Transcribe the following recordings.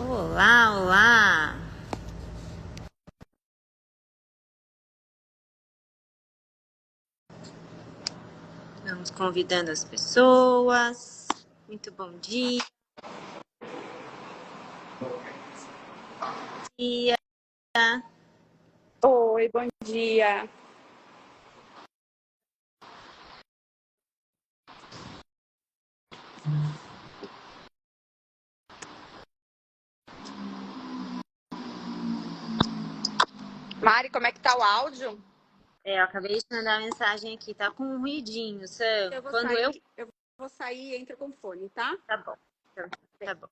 Olá, olá! Vamos convidando as pessoas. Muito bom dia. Oi, bom dia. Mari, como é que tá o áudio? Eu acabei de mandar mensagem aqui, tá com um ruidinho, Sam. Eu vou sair e entro com fone, tá? Tá bom. Tá bom.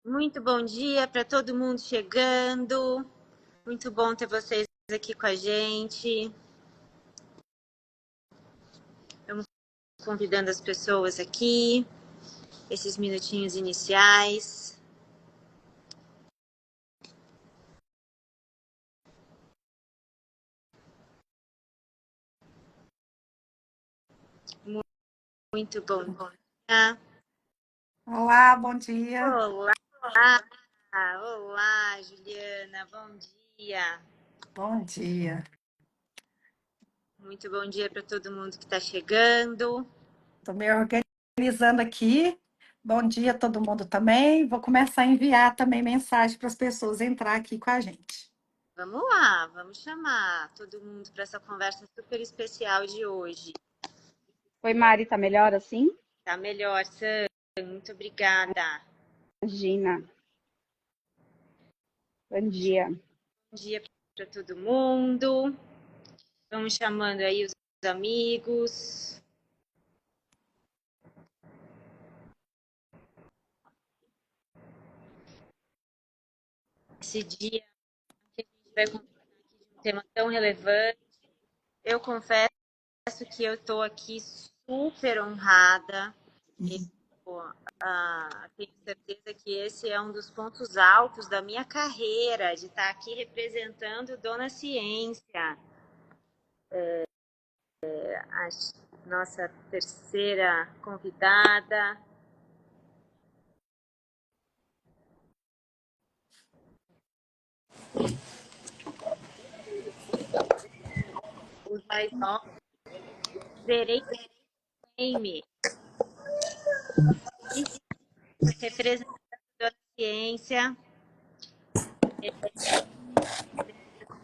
Muito bom dia para todo mundo chegando. Muito bom ter vocês aqui com a gente. Vamos convidando as pessoas aqui, esses minutinhos iniciais. Muito bom dia. Olá, bom dia. Olá, olá, Juliana, bom dia. Bom dia. Muito bom dia para todo mundo que está chegando. Estou me organizando aqui. Bom dia a todo mundo também. Vou começar a enviar também mensagem para as pessoas entrar aqui com a gente. Vamos lá, vamos chamar todo mundo para essa conversa super especial de hoje. Oi, Mari, tá melhor assim? Tá melhor, Sam. Muito obrigada. Imagina. Bom dia. Bom dia para todo mundo. Vamos chamando aí os amigos. Esse dia que a gente vai conversar aqui de um tema tão relevante. Eu confesso que eu estou aqui super honrada. Tenho certeza que esse é um dos pontos altos da minha carreira, de estar aqui representando Dona Ciência. A nossa terceira convidada. Os mais novos. Zerei game. Representando Dona Ciência.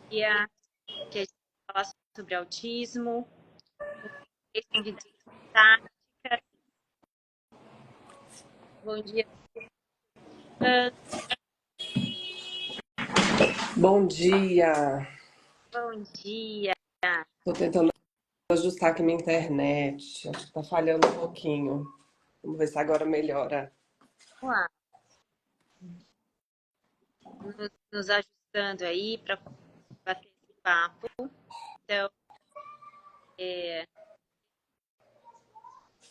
Que a gente fala sobre autismo. Convidadas fantásticas. Bom dia. Bom dia. Bom dia. Tô tentando ajustar aqui minha internet. Acho que tá falhando um pouquinho. Vamos ver se agora melhora. Vamos lá. Nos ajustando aí para bater esse papo. Então,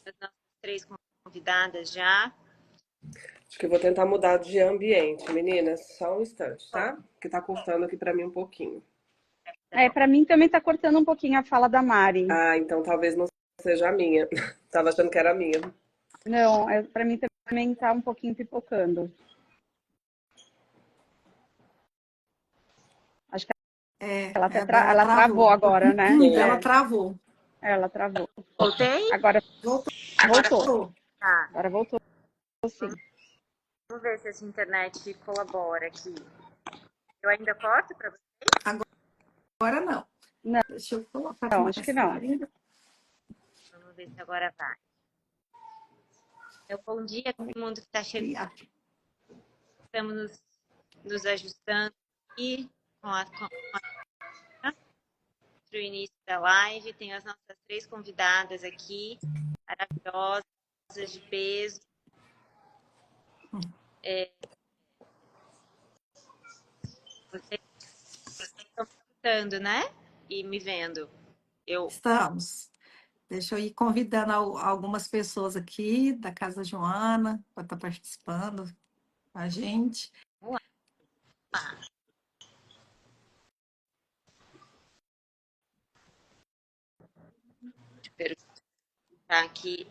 as nossas três convidadas já. Acho que eu vou tentar mudar de ambiente, meninas. Só um instante, tá? Porque tá cortando aqui pra mim um pouquinho. Pra mim também tá cortando um pouquinho a fala da Mari. Ah, então talvez não seja a minha. Tava achando que era a minha. Não, pra mim também tá um pouquinho pipocando. Acho que ela até ela travou agora, né? Ela travou. Ela travou. Voltei? Agora voltou. Tá. Agora voltou, sim. Vamos ver se essa internet colabora aqui. Eu ainda corto para você? Agora não. Não, Deixa eu colocar não, acho que não. Vamos ver se agora vai. Então, bom dia a todo mundo que está chegando. Estamos nos ajustando aqui para o início da live. Tem as nossas três convidadas aqui, maravilhosas, de peso. Vocês estão me escutando, né? E me vendo. Estamos. Deixa eu ir convidando algumas pessoas aqui da Casa Joana para estar participando com a gente. Vamos lá. tá aqui.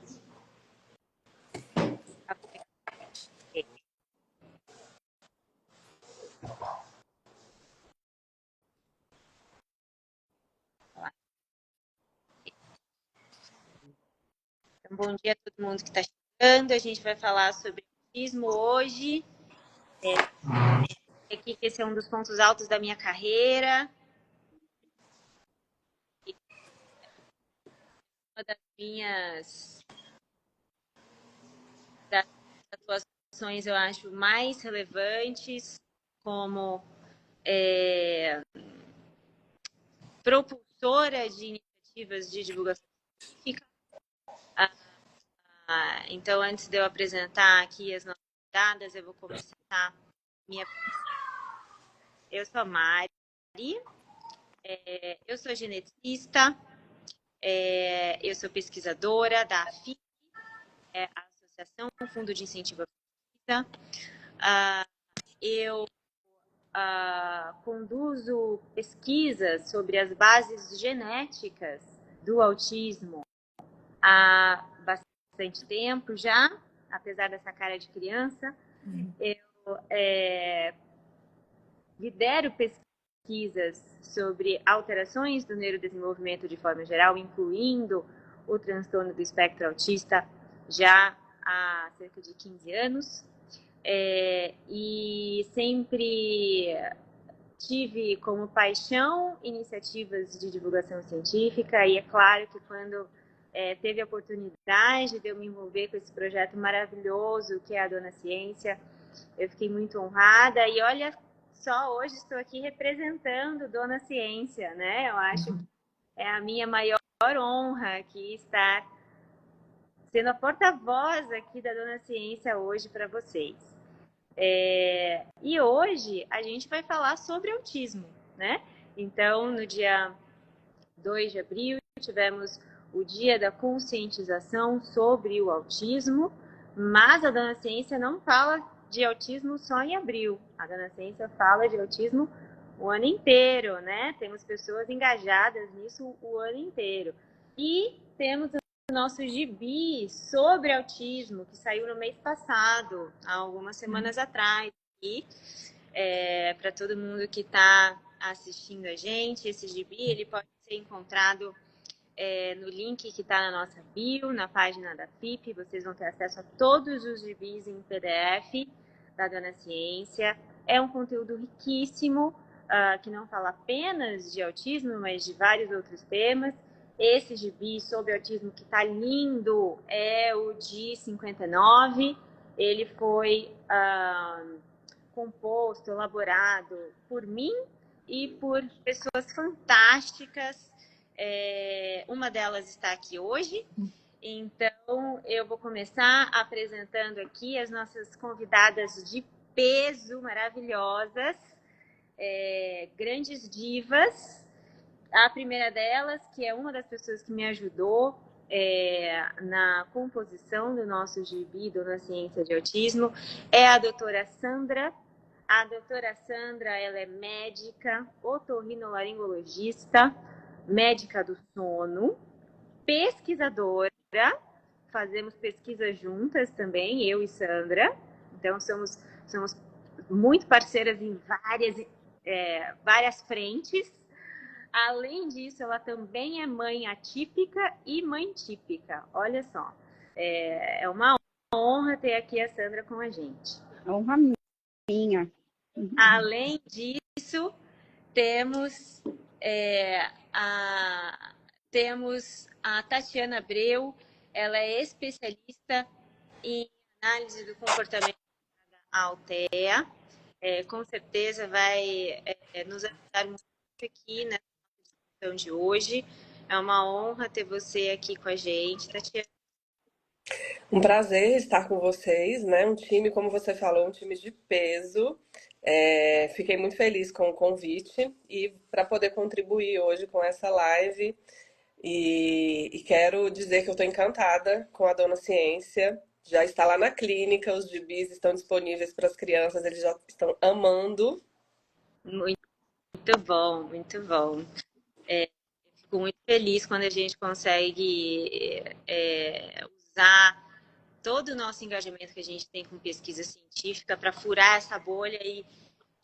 Então, bom dia a todo mundo que está chegando. A gente vai falar sobre autismo hoje. Aqui que esse é um dos pontos altos da minha carreira. Uma das minhas atuações, eu acho, mais relevantes como propulsora de iniciativas de divulgação científica. Então, antes de eu apresentar aqui as nossas dadas, eu vou começar minha. Eu sou a Mari, eu sou geneticista, eu sou pesquisadora da AFIP, a Associação Fundo de Incentivo à Pesquisa. Eu conduzo pesquisas sobre as bases genéticas do autismo há bastante tempo já, apesar dessa cara de criança. Eu lidero pesquisas sobre alterações do neurodesenvolvimento de forma geral, incluindo o transtorno do espectro autista, já há cerca de 15 anos. E sempre tive como paixão iniciativas de divulgação científica, e é claro que quando teve a oportunidade de eu me envolver com esse projeto maravilhoso que é a Dona Ciência, eu fiquei muito honrada. E olha só, hoje estou aqui representando Dona Ciência, né? Eu acho que é a minha maior honra aqui estar sendo a porta-voz aqui da Dona Ciência hoje para vocês. E hoje a gente vai falar sobre autismo, né? Então, no dia 2 de abril, tivemos o Dia da Conscientização sobre o Autismo, mas a Dona Ciência não fala de autismo só em abril. A Dona Ciência fala de autismo o ano inteiro, né? Temos pessoas engajadas nisso o ano inteiro. E temos o nosso gibi sobre autismo, que saiu no mês passado, há algumas semanas atrás. E para todo mundo que está assistindo a gente, esse gibi ele pode ser encontrado no link que está na nossa bio, na página da FIP. Vocês vão ter acesso a todos os gibis em PDF da Dona Ciência. É um conteúdo riquíssimo, que não fala apenas de autismo, mas de vários outros temas. Esse gibi sobre autismo que está lindo é o de 59. Ele foi composto, elaborado por mim e por pessoas fantásticas. Uma delas está aqui hoje. Então, eu vou começar apresentando aqui as nossas convidadas de peso, maravilhosas, grandes divas. A primeira delas, que é uma das pessoas que me ajudou na composição do nosso gibi Dona Ciência de Autismo, é a doutora Sandra. A doutora Sandra, ela é médica, otorrinolaringologista, médica do sono, pesquisadora, fazemos pesquisa juntas também, eu e Sandra. Então, somos muito parceiras em várias frentes. Além disso, ela também é mãe atípica e mãe típica. Olha só, é uma honra ter aqui a Sandra com a gente. Honra minha. Além disso, temos a Tatiana Abreu. Ela é especialista em análise do comportamento da Altea. Com certeza vai nos ajudar muito aqui nessa discussão de hoje. É uma honra ter você aqui com a gente, Tatiana. Um prazer estar com vocês, né? Um time, como você falou, um time de peso. Fiquei muito feliz com o convite e para poder contribuir hoje com essa live. E quero dizer que eu estou encantada com a Dona Ciência. Já está lá na clínica, os gibis estão disponíveis para as crianças, eles já estão amando. Muito bom, muito bom. fico muito feliz quando a gente consegue usar todo o nosso engajamento que a gente tem com pesquisa científica para furar essa bolha e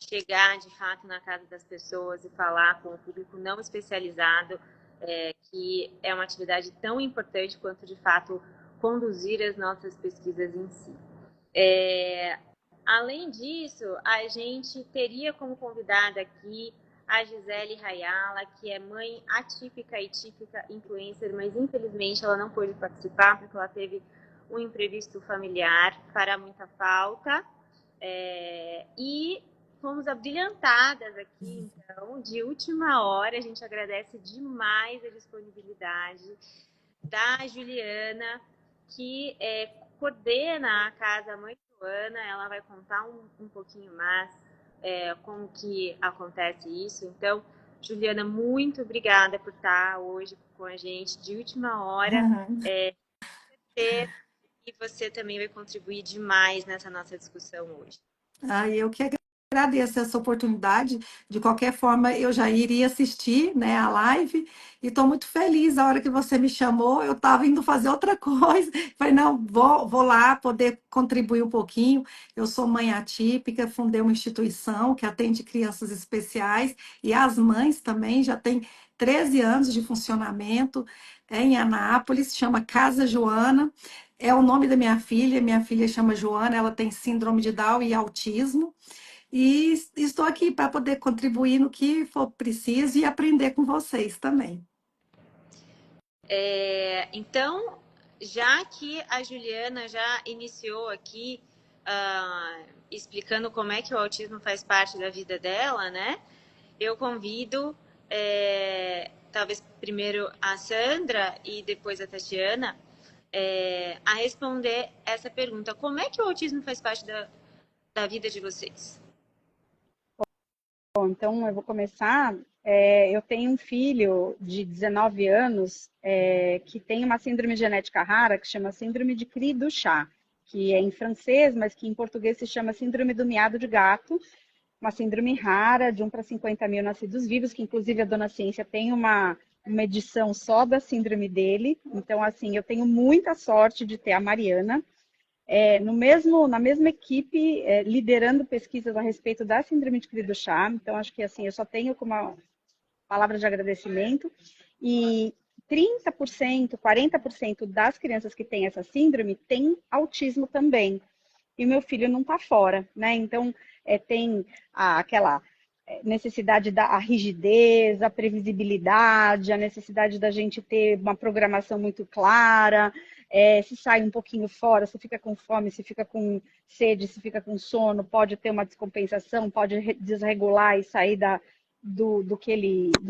chegar de fato na casa das pessoas e falar com o público não especializado, que é uma atividade tão importante quanto de fato conduzir as nossas pesquisas em si. Além disso, a gente teria como convidada aqui a Gisele Rayala, que é mãe atípica e típica influencer, mas infelizmente ela não pôde participar porque ela teve um imprevisto familiar, fará muita falta. E fomos abrilhantadas aqui, então, de última hora. A gente agradece demais a disponibilidade da Juliana, que coordena a Casa Mãe Joana. Ela vai contar um pouquinho mais como que acontece isso. Então, Juliana, muito obrigada por estar hoje com a gente de última hora. E você também vai contribuir demais nessa nossa discussão hoje. Eu que agradeço essa oportunidade. De qualquer forma, eu já iria assistir, né, a live e estou muito feliz. A hora que você me chamou, eu estava indo fazer outra coisa. Falei, não, vou lá poder contribuir um pouquinho. Eu sou mãe atípica, fundei uma instituição que atende crianças especiais e as mães também. Já tem 13 anos de funcionamento em Anápolis, chama Casa Joana. É o nome da minha filha chama Joana, ela tem síndrome de Down e autismo, e estou aqui para poder contribuir no que for preciso e aprender com vocês também. Então, já que a Juliana já iniciou aqui explicando como é que o autismo faz parte da vida dela, né? Eu convido talvez primeiro a Sandra e depois a Tatiana a responder essa pergunta. Como é que o autismo faz parte da vida de vocês? Bom, então eu vou começar. Eu tenho um filho de 19 anos que tem uma síndrome genética rara que chama síndrome de Cri-du-Chat, que é em francês, mas que em português se chama síndrome do miado de gato, uma síndrome rara de 1 para 50 mil nascidos vivos, que inclusive a Dona Ciência tem uma edição só da síndrome dele. Então, assim, eu tenho muita sorte de ter a Mariana na mesma equipe, liderando pesquisas a respeito da síndrome de Cri-du-Chat. Então, acho que assim, eu só tenho como uma palavra de agradecimento. E 30%, 40% das crianças que têm essa síndrome têm autismo também. E o meu filho não está fora, né? Então, tem aquela necessidade da rigidez, a previsibilidade, a necessidade da gente ter uma programação muito clara. Se sai um pouquinho fora, se fica com fome, se fica com sede, se fica com sono, pode ter uma descompensação, pode desregular e sair do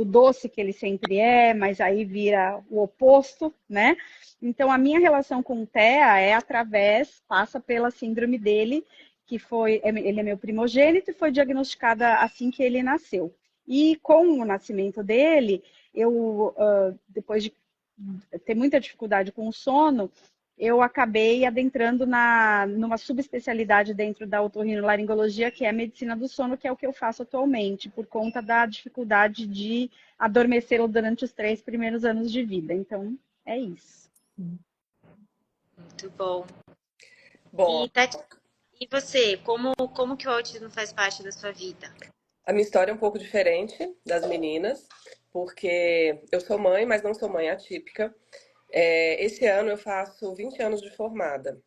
doce que ele sempre mas aí vira o oposto, né? Então, a minha relação com o Thea passa pela síndrome dele, que ele é meu primogênito e foi diagnosticada assim que ele nasceu. E com o nascimento dele, eu, depois de ter muita dificuldade com o sono, eu acabei adentrando numa subespecialidade dentro da otorrinolaringologia, que é a medicina do sono, que é o que eu faço atualmente, por conta da dificuldade de adormecê-lo durante os 3 primeiros anos de vida. Então, é isso. Muito bom. Bom, E você, como que o autismo faz parte da sua vida? a minha história é um pouco diferente das meninas, porque eu sou mãe, mas não sou mãe atípica. Esse ano eu faço 20 anos de formada.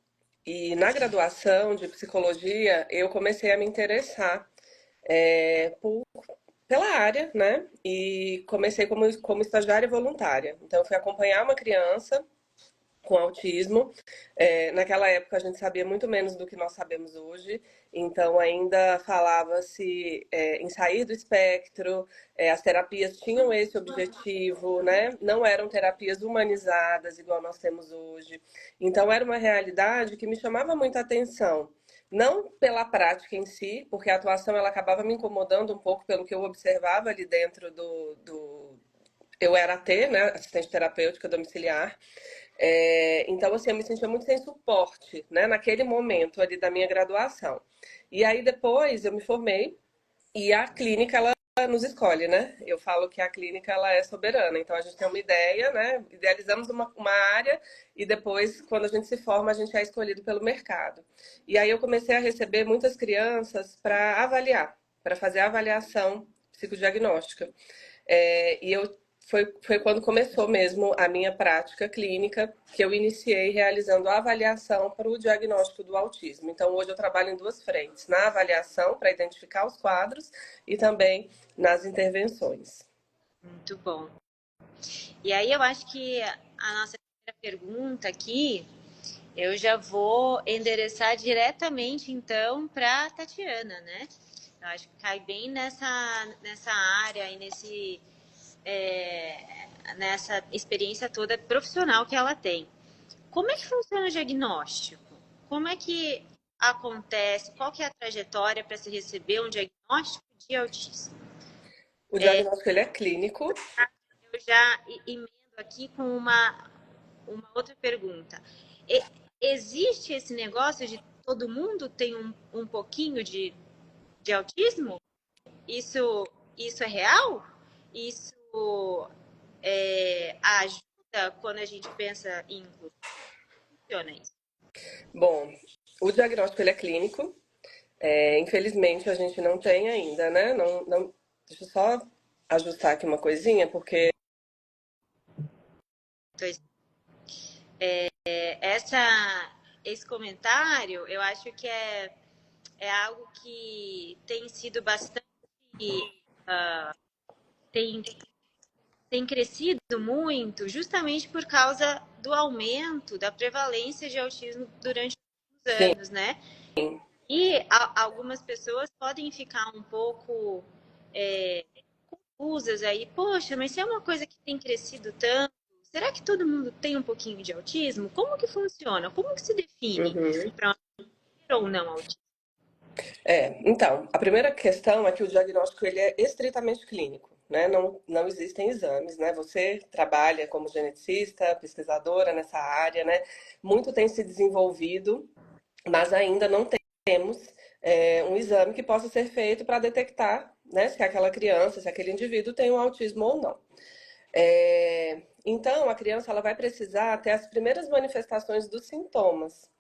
E na graduação de psicologia, eu comecei a me interessar pela área, né? E comecei como estagiária voluntária. Então, eu fui acompanhar uma criança com autismo. Naquela época a gente sabia muito menos do que nós sabemos hoje, então ainda falava-se em sair do espectro, as terapias tinham esse objetivo, né? Não eram terapias humanizadas igual nós temos hoje. Então era uma realidade que me chamava muita atenção. Não pela prática em si, porque a atuação ela acabava me incomodando um pouco pelo que eu observava ali dentro eu era AT, né? Assistente terapêutica domiciliar. Então, assim, eu me sentia muito sem suporte, né, naquele momento ali da minha graduação. E aí depois eu me formei e a clínica ela nos escolhe, né? Eu falo que a clínica ela é soberana, então a gente tem uma ideia, né? Idealizamos uma área e depois, quando a gente se forma, a gente é escolhido pelo mercado. E aí eu comecei a receber muitas crianças para avaliar, para fazer a avaliação psicodiagnóstica. E foi quando começou mesmo a minha prática clínica, que eu iniciei realizando a avaliação para o diagnóstico do autismo. Então, hoje eu trabalho em duas frentes, na avaliação para identificar os quadros e também nas intervenções. Muito bom. E aí eu acho que a nossa primeira pergunta aqui, eu já vou endereçar diretamente, então, para a Tatiana, né? Eu acho que cai bem nessa área e nessa experiência toda profissional que ela tem. Como é que funciona o diagnóstico? Como é que acontece? Qual que é a trajetória para se receber um diagnóstico de autismo? O diagnóstico ele é clínico. Eu já emendo aqui com uma outra pergunta. Existe esse negócio de todo mundo tem um pouquinho de autismo? Isso é real? Isso ajuda quando a gente pensa em inclusão? Funciona isso? Bom, o diagnóstico ele é clínico. Infelizmente a gente não tem ainda, né? Não, deixa eu só ajustar aqui uma coisinha, porque Esse comentário, eu acho que é algo que tem sido bastante tem crescido muito justamente por causa do aumento da prevalência de autismo durante os anos, né? E algumas pessoas podem ficar um pouco confusas aí. Poxa, mas se é uma coisa que tem crescido tanto, será que todo mundo tem um pouquinho de autismo? Como que funciona? Como que se define para ter ou não autismo? Então, a primeira questão é que o diagnóstico ele é estritamente clínico, né? Não existem exames, né? Você trabalha como geneticista, pesquisadora nessa área, né? Muito tem se desenvolvido, mas ainda não temos um exame que possa ser feito para detectar, né, se aquela criança, se aquele indivíduo tem um autismo ou não. Então, a criança ela vai precisar ter as primeiras manifestações dos sintomas,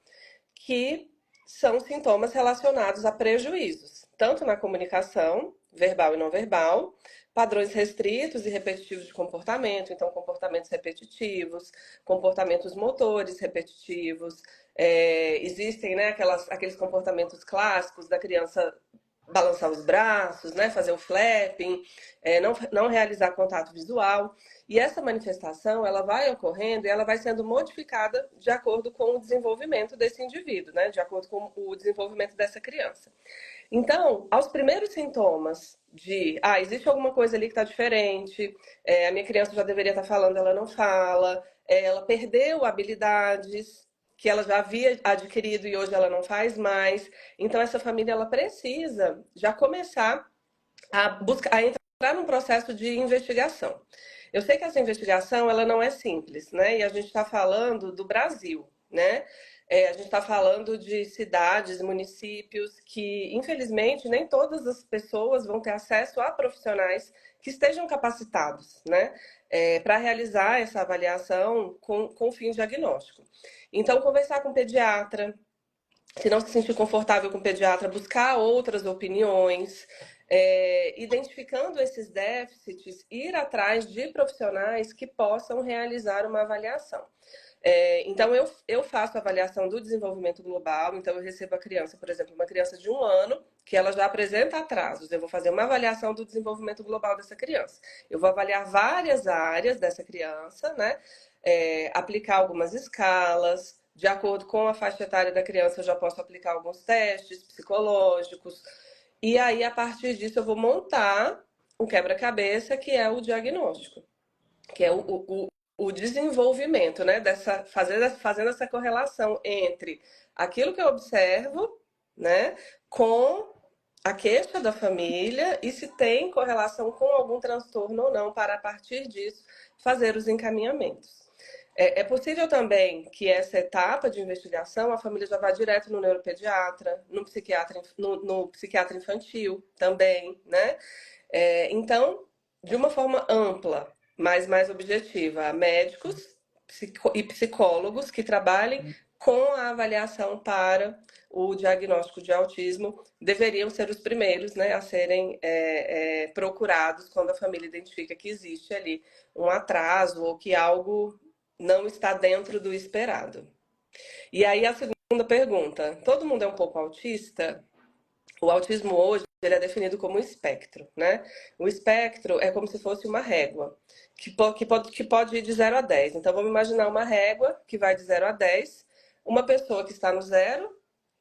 que são sintomas relacionados a prejuízos, tanto na comunicação, verbal e não verbal, padrões restritos e repetitivos de comportamento, então comportamentos repetitivos, comportamentos motores repetitivos, existem, né, aqueles comportamentos clássicos da criança balançar os braços, né, fazer o flapping, não realizar contato visual. E essa manifestação, ela vai ocorrendo e ela vai sendo modificada de acordo com o desenvolvimento desse indivíduo, né, de acordo com o desenvolvimento dessa criança. Então, aos primeiros sintomas de, existe alguma coisa ali que está diferente, a minha criança já deveria estar falando, ela não fala, ela perdeu habilidades que ela já havia adquirido e hoje ela não faz mais. Então, essa família ela precisa já começar a entrar num processo de investigação. Eu sei que essa investigação ela não é simples, né? E a gente está falando do Brasil, né? A gente está falando de cidades, municípios que, infelizmente, nem todas as pessoas vão ter acesso a profissionais que estejam capacitados, né? Para realizar essa avaliação com fim diagnóstico. Então, conversar com o pediatra, se não se sentir confortável com o pediatra, buscar outras opiniões, identificando esses déficits, ir atrás de profissionais que possam realizar uma avaliação. Então, eu faço a avaliação do desenvolvimento global, então eu recebo a criança, por exemplo, uma criança de 1 ano, que ela já apresenta atrasos, eu vou fazer uma avaliação do desenvolvimento global dessa criança. Eu vou avaliar várias áreas dessa criança, né? Aplicar algumas escalas, de acordo com a faixa etária da criança, eu já posso aplicar alguns testes psicológicos, e aí, a partir disso, eu vou montar um quebra-cabeça, que é o diagnóstico, que é o desenvolvimento, né? Fazendo essa correlação entre aquilo que eu observo, né? Com a queixa da família e se tem correlação com algum transtorno ou não, para a partir disso fazer os encaminhamentos. É possível também que essa etapa de investigação a família já vá direto no neuropediatra, no psiquiatra infantil também, né? Então, de uma forma ampla, mas mais objetiva, médicos e psicólogos que trabalhem com a avaliação para o diagnóstico de autismo deveriam ser os primeiros, né, a serem procurados quando a família identifica que existe ali um atraso ou que algo não está dentro do esperado. E aí a segunda pergunta: todo mundo é um pouco autista? O autismo hoje ele é definido como um espectro, né? O espectro é como se fosse uma régua, que pode ir de 0 a 10. Então vamos imaginar uma régua que vai de 0 a 10, uma pessoa que está no 0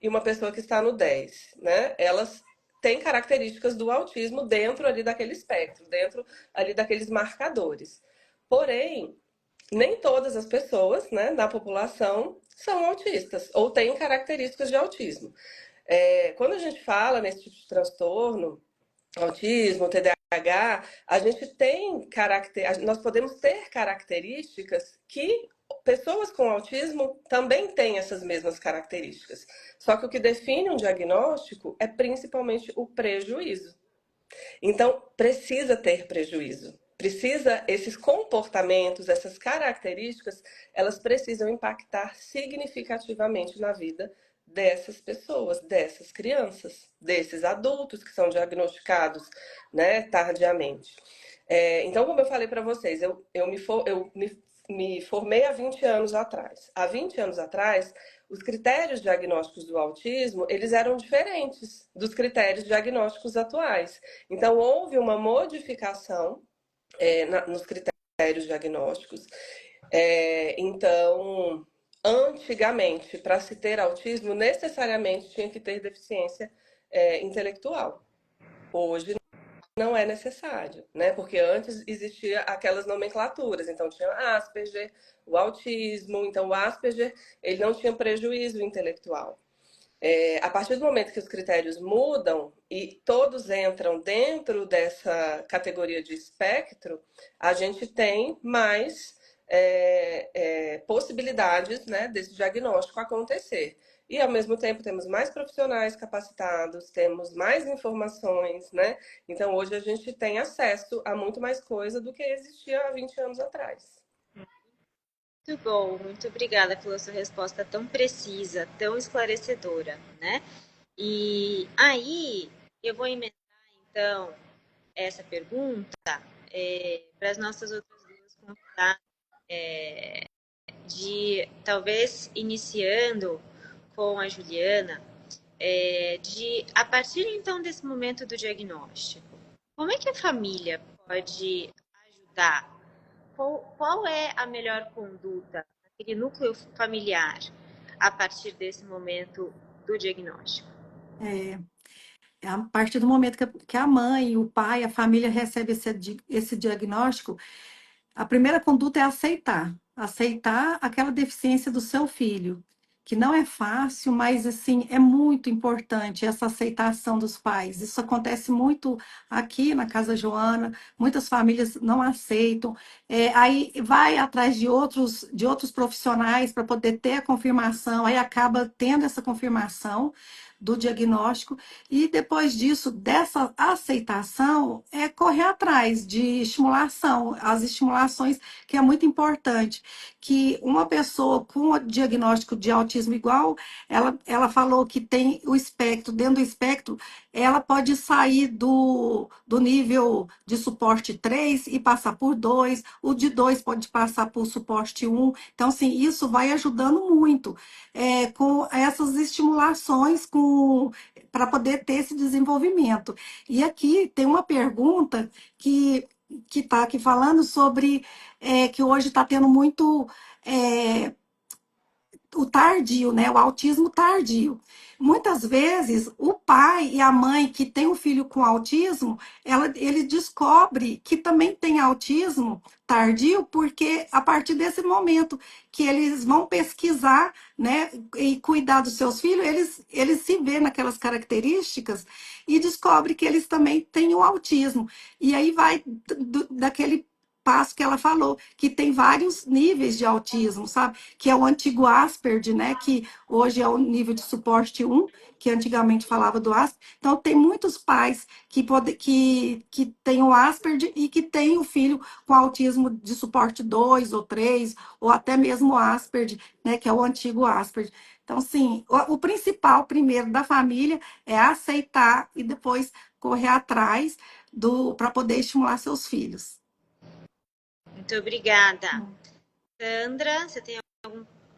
e uma pessoa que está no 10, né? Elas têm características do autismo dentro ali daquele espectro, dentro ali daqueles marcadores. Porém, nem todas as pessoas, né, da população são autistas ou têm características de autismo. Quando a gente fala nesse tipo de transtorno, autismo, TDAH, a gente tem nós podemos ter características que pessoas com autismo também têm essas mesmas características. Só que o que define um diagnóstico é principalmente o prejuízo. Então, precisa ter prejuízo. Esses comportamentos, essas características, elas precisam impactar significativamente na vida dessas pessoas, dessas crianças, desses adultos que são diagnosticados, né, tardiamente. Então, como eu falei para vocês, me formei há 20 anos atrás. Há 20 anos atrás, os critérios diagnósticos do autismo, eles eram diferentes dos critérios diagnósticos atuais. Então, houve uma modificação nos critérios diagnósticos. Então, antigamente, para se ter autismo, necessariamente tinha que ter deficiência intelectual. Hoje não é necessário, né? Porque antes existia aquelas nomenclaturas, então tinha Asperger, o autismo, então o Asperger, ele não tinha prejuízo intelectual. A partir do momento que os critérios mudam e todos entram dentro dessa categoria de espectro, a gente tem mais possibilidades, né, desse diagnóstico acontecer. E, ao mesmo tempo, temos mais profissionais capacitados, temos mais informações, né? Então, hoje a gente tem acesso a muito mais coisa do que existia há 20 anos atrás. Muito bom, muito obrigada pela sua resposta tão precisa, tão esclarecedora, né? E aí, eu vou emendar, então, essa pergunta para as nossas outras duas convidadas, talvez iniciando com a Juliana, a partir então desse momento do diagnóstico, como é que a família pode ajudar? Qual é a melhor conduta naquele núcleo familiar a partir desse momento do diagnóstico? A partir do momento que a mãe, o pai, a família recebe esse diagnóstico, a primeira conduta é aceitar aquela deficiência do seu filho, que não é fácil, mas assim é muito importante essa aceitação dos pais. Isso acontece muito aqui na Casa Joana, muitas famílias não aceitam, aí vai atrás de outros profissionais para poder ter a confirmação, aí acaba tendo essa confirmação do diagnóstico, e depois disso, dessa aceitação, é correr atrás de estimulação, as estimulações, que é muito importante, que uma pessoa com o diagnóstico de autismo igual, ela falou que tem o espectro, dentro do espectro, ela pode sair do nível de suporte 3 e passar por 2, o de 2 pode passar por suporte 1, então, assim, isso vai ajudando muito com essas estimulações para poder ter esse desenvolvimento. E aqui tem uma pergunta que está aqui falando sobre que hoje está tendo muito o tardio, né? O autismo tardio. Muitas vezes, o pai e a mãe que tem um filho com autismo, ele descobre que também tem autismo tardio, porque a partir desse momento que eles vão pesquisar, né, e cuidar dos seus filhos, eles se vê naquelas características e descobre que eles também têm o autismo. E aí vai daquele passo que ela falou, que tem vários níveis de autismo, sabe? Que é o antigo Asperger, né? Que hoje é o nível de suporte 1, que antigamente falava do Asperger. Então, tem muitos pais que têm o Asperger e que têm o filho com autismo de suporte 2 ou 3, ou até mesmo o Asperger, né? Que é o antigo Asperger. Então, sim, o principal, primeiro, da família é aceitar e depois correr atrás para poder estimular seus filhos. Muito obrigada. Sandra, você tem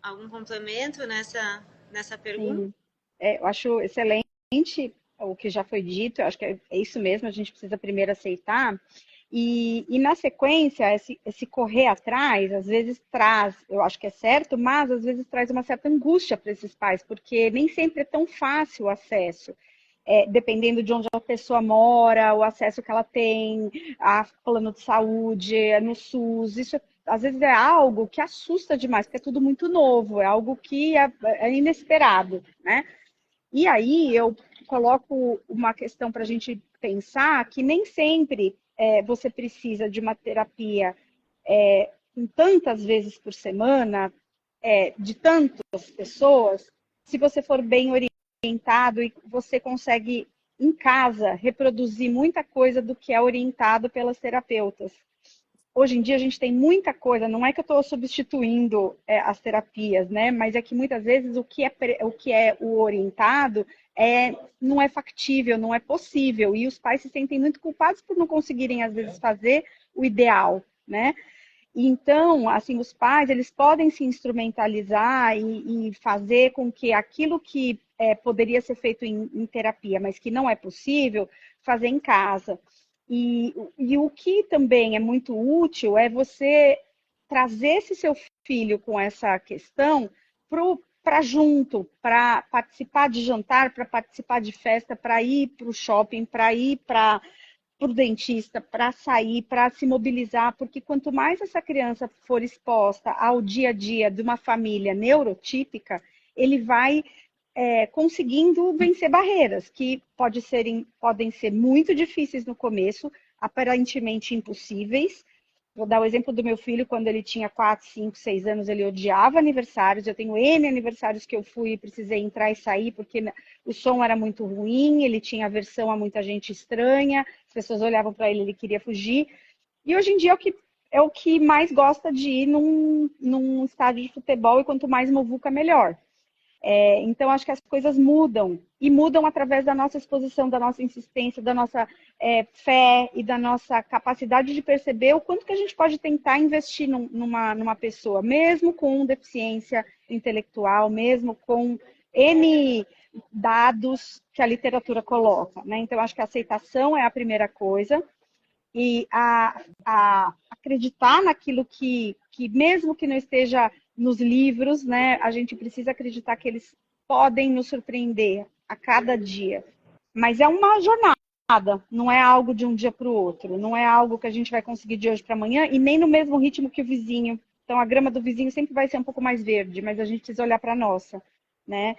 algum complemento nessa pergunta? Sim. Eu acho excelente o que já foi dito, eu acho que é isso mesmo, a gente precisa primeiro aceitar. E na sequência, esse correr atrás, às vezes traz, eu acho que é certo, mas às vezes traz uma certa angústia para esses pais, porque nem sempre é tão fácil o acesso. Dependendo de onde a pessoa mora, o acesso que ela tem a plano de saúde, no SUS, isso às vezes é algo que assusta demais, porque é tudo muito novo, é algo que é inesperado, né? E aí eu coloco uma questão para a gente pensar que nem sempre você precisa de uma terapia com tantas vezes por semana, de tantas pessoas, se você for bem orientado e você consegue em casa reproduzir muita coisa do que é orientado pelas terapeutas. Hoje em dia a gente tem muita coisa, não é que eu estou substituindo as terapias, né? Mas é que muitas vezes o que é o orientado não é factível, não é possível. E os pais se sentem muito culpados por não conseguirem, às vezes, fazer o ideal, né? Então, assim, os pais, eles podem se instrumentalizar e fazer com que aquilo que poderia ser feito em terapia, mas que não é possível, fazer em casa. E o que também é muito útil é você trazer esse seu filho com essa questão para junto, para participar de jantar, para participar de festa, para ir para o shopping, para ir para o dentista, para sair, para se mobilizar, porque quanto mais essa criança for exposta ao dia a dia de uma família neurotípica, ele vai conseguindo vencer barreiras que podem ser muito difíceis no começo, aparentemente impossíveis. Vou dar o exemplo do meu filho, quando ele tinha 4, 5, 6 anos, ele odiava aniversários. Eu tenho N aniversários que eu fui e precisei entrar e sair, porque o som era muito ruim, ele tinha aversão a muita gente estranha, as pessoas olhavam para ele, ele queria fugir. E hoje em dia é o que mais gosta de ir num estádio de futebol, e quanto mais muvuca, melhor. Então, acho que as coisas mudam, e mudam através da nossa exposição, da nossa insistência, da nossa fé e da nossa capacidade de perceber o quanto que a gente pode tentar investir numa pessoa, mesmo com deficiência intelectual, mesmo com N dados que a literatura coloca, né? Então, acho que a aceitação é a primeira coisa, e a acreditar naquilo que mesmo que não esteja nos livros, né, a gente precisa acreditar que eles podem nos surpreender a cada dia. Mas é uma jornada, não é algo de um dia para o outro, não é algo que a gente vai conseguir de hoje para amanhã, e nem no mesmo ritmo que o vizinho. Então, a grama do vizinho sempre vai ser um pouco mais verde, mas a gente precisa olhar para a nossa, né?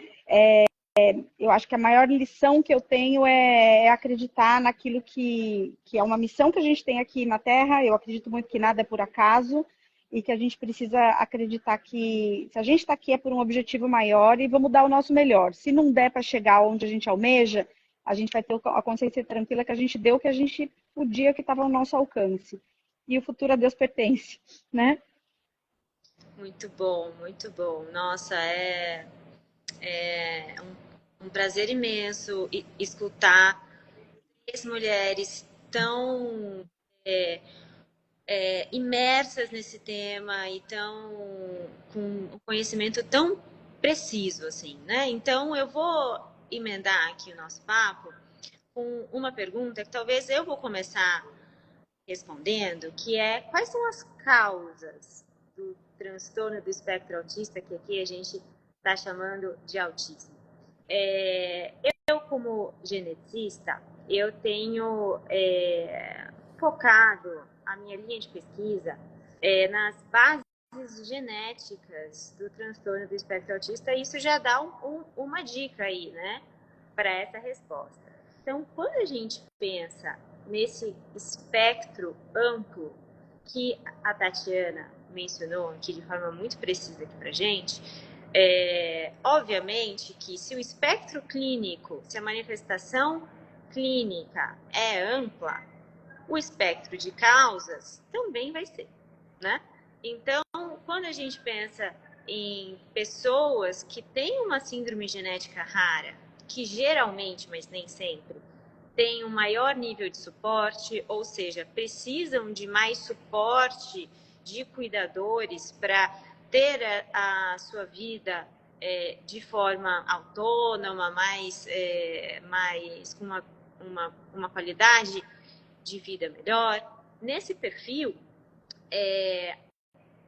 Eu acho que a maior lição que eu tenho é acreditar naquilo que é uma missão que a gente tem aqui na Terra. Eu acredito muito que nada é por acaso e que a gente precisa acreditar que se a gente está aqui é por um objetivo maior, e vamos dar o nosso melhor. Se não der para chegar onde a gente almeja, a gente vai ter a consciência tranquila que a gente deu o que a gente podia, que estava ao nosso alcance. E o futuro a Deus pertence, né? Muito bom, muito bom. Nossa, é um prazer imenso escutar três mulheres tão imersas nesse tema e tão com um conhecimento tão preciso, assim, né? Então, eu vou emendar aqui o nosso papo com uma pergunta que talvez eu vou começar respondendo, que é: quais são as causas do transtorno do espectro autista, que aqui a gente está chamando de autismo? Eu, como geneticista, eu tenho focado a minha linha de pesquisa nas bases genéticas do transtorno do espectro autista, e isso já dá uma dica aí, né, para essa resposta. Então, quando a gente pensa nesse espectro amplo que a Tatiana mencionou aqui de forma muito precisa aqui pra gente, obviamente que se o espectro clínico, se a manifestação clínica é ampla, o espectro de causas também vai ser, né? Então, quando a gente pensa em pessoas que têm uma síndrome genética rara, que geralmente, mas nem sempre, têm um maior nível de suporte, ou seja, precisam de mais suporte de cuidadores para ter a sua vida de forma autônoma, mais com uma qualidade de vida melhor. Nesse perfil,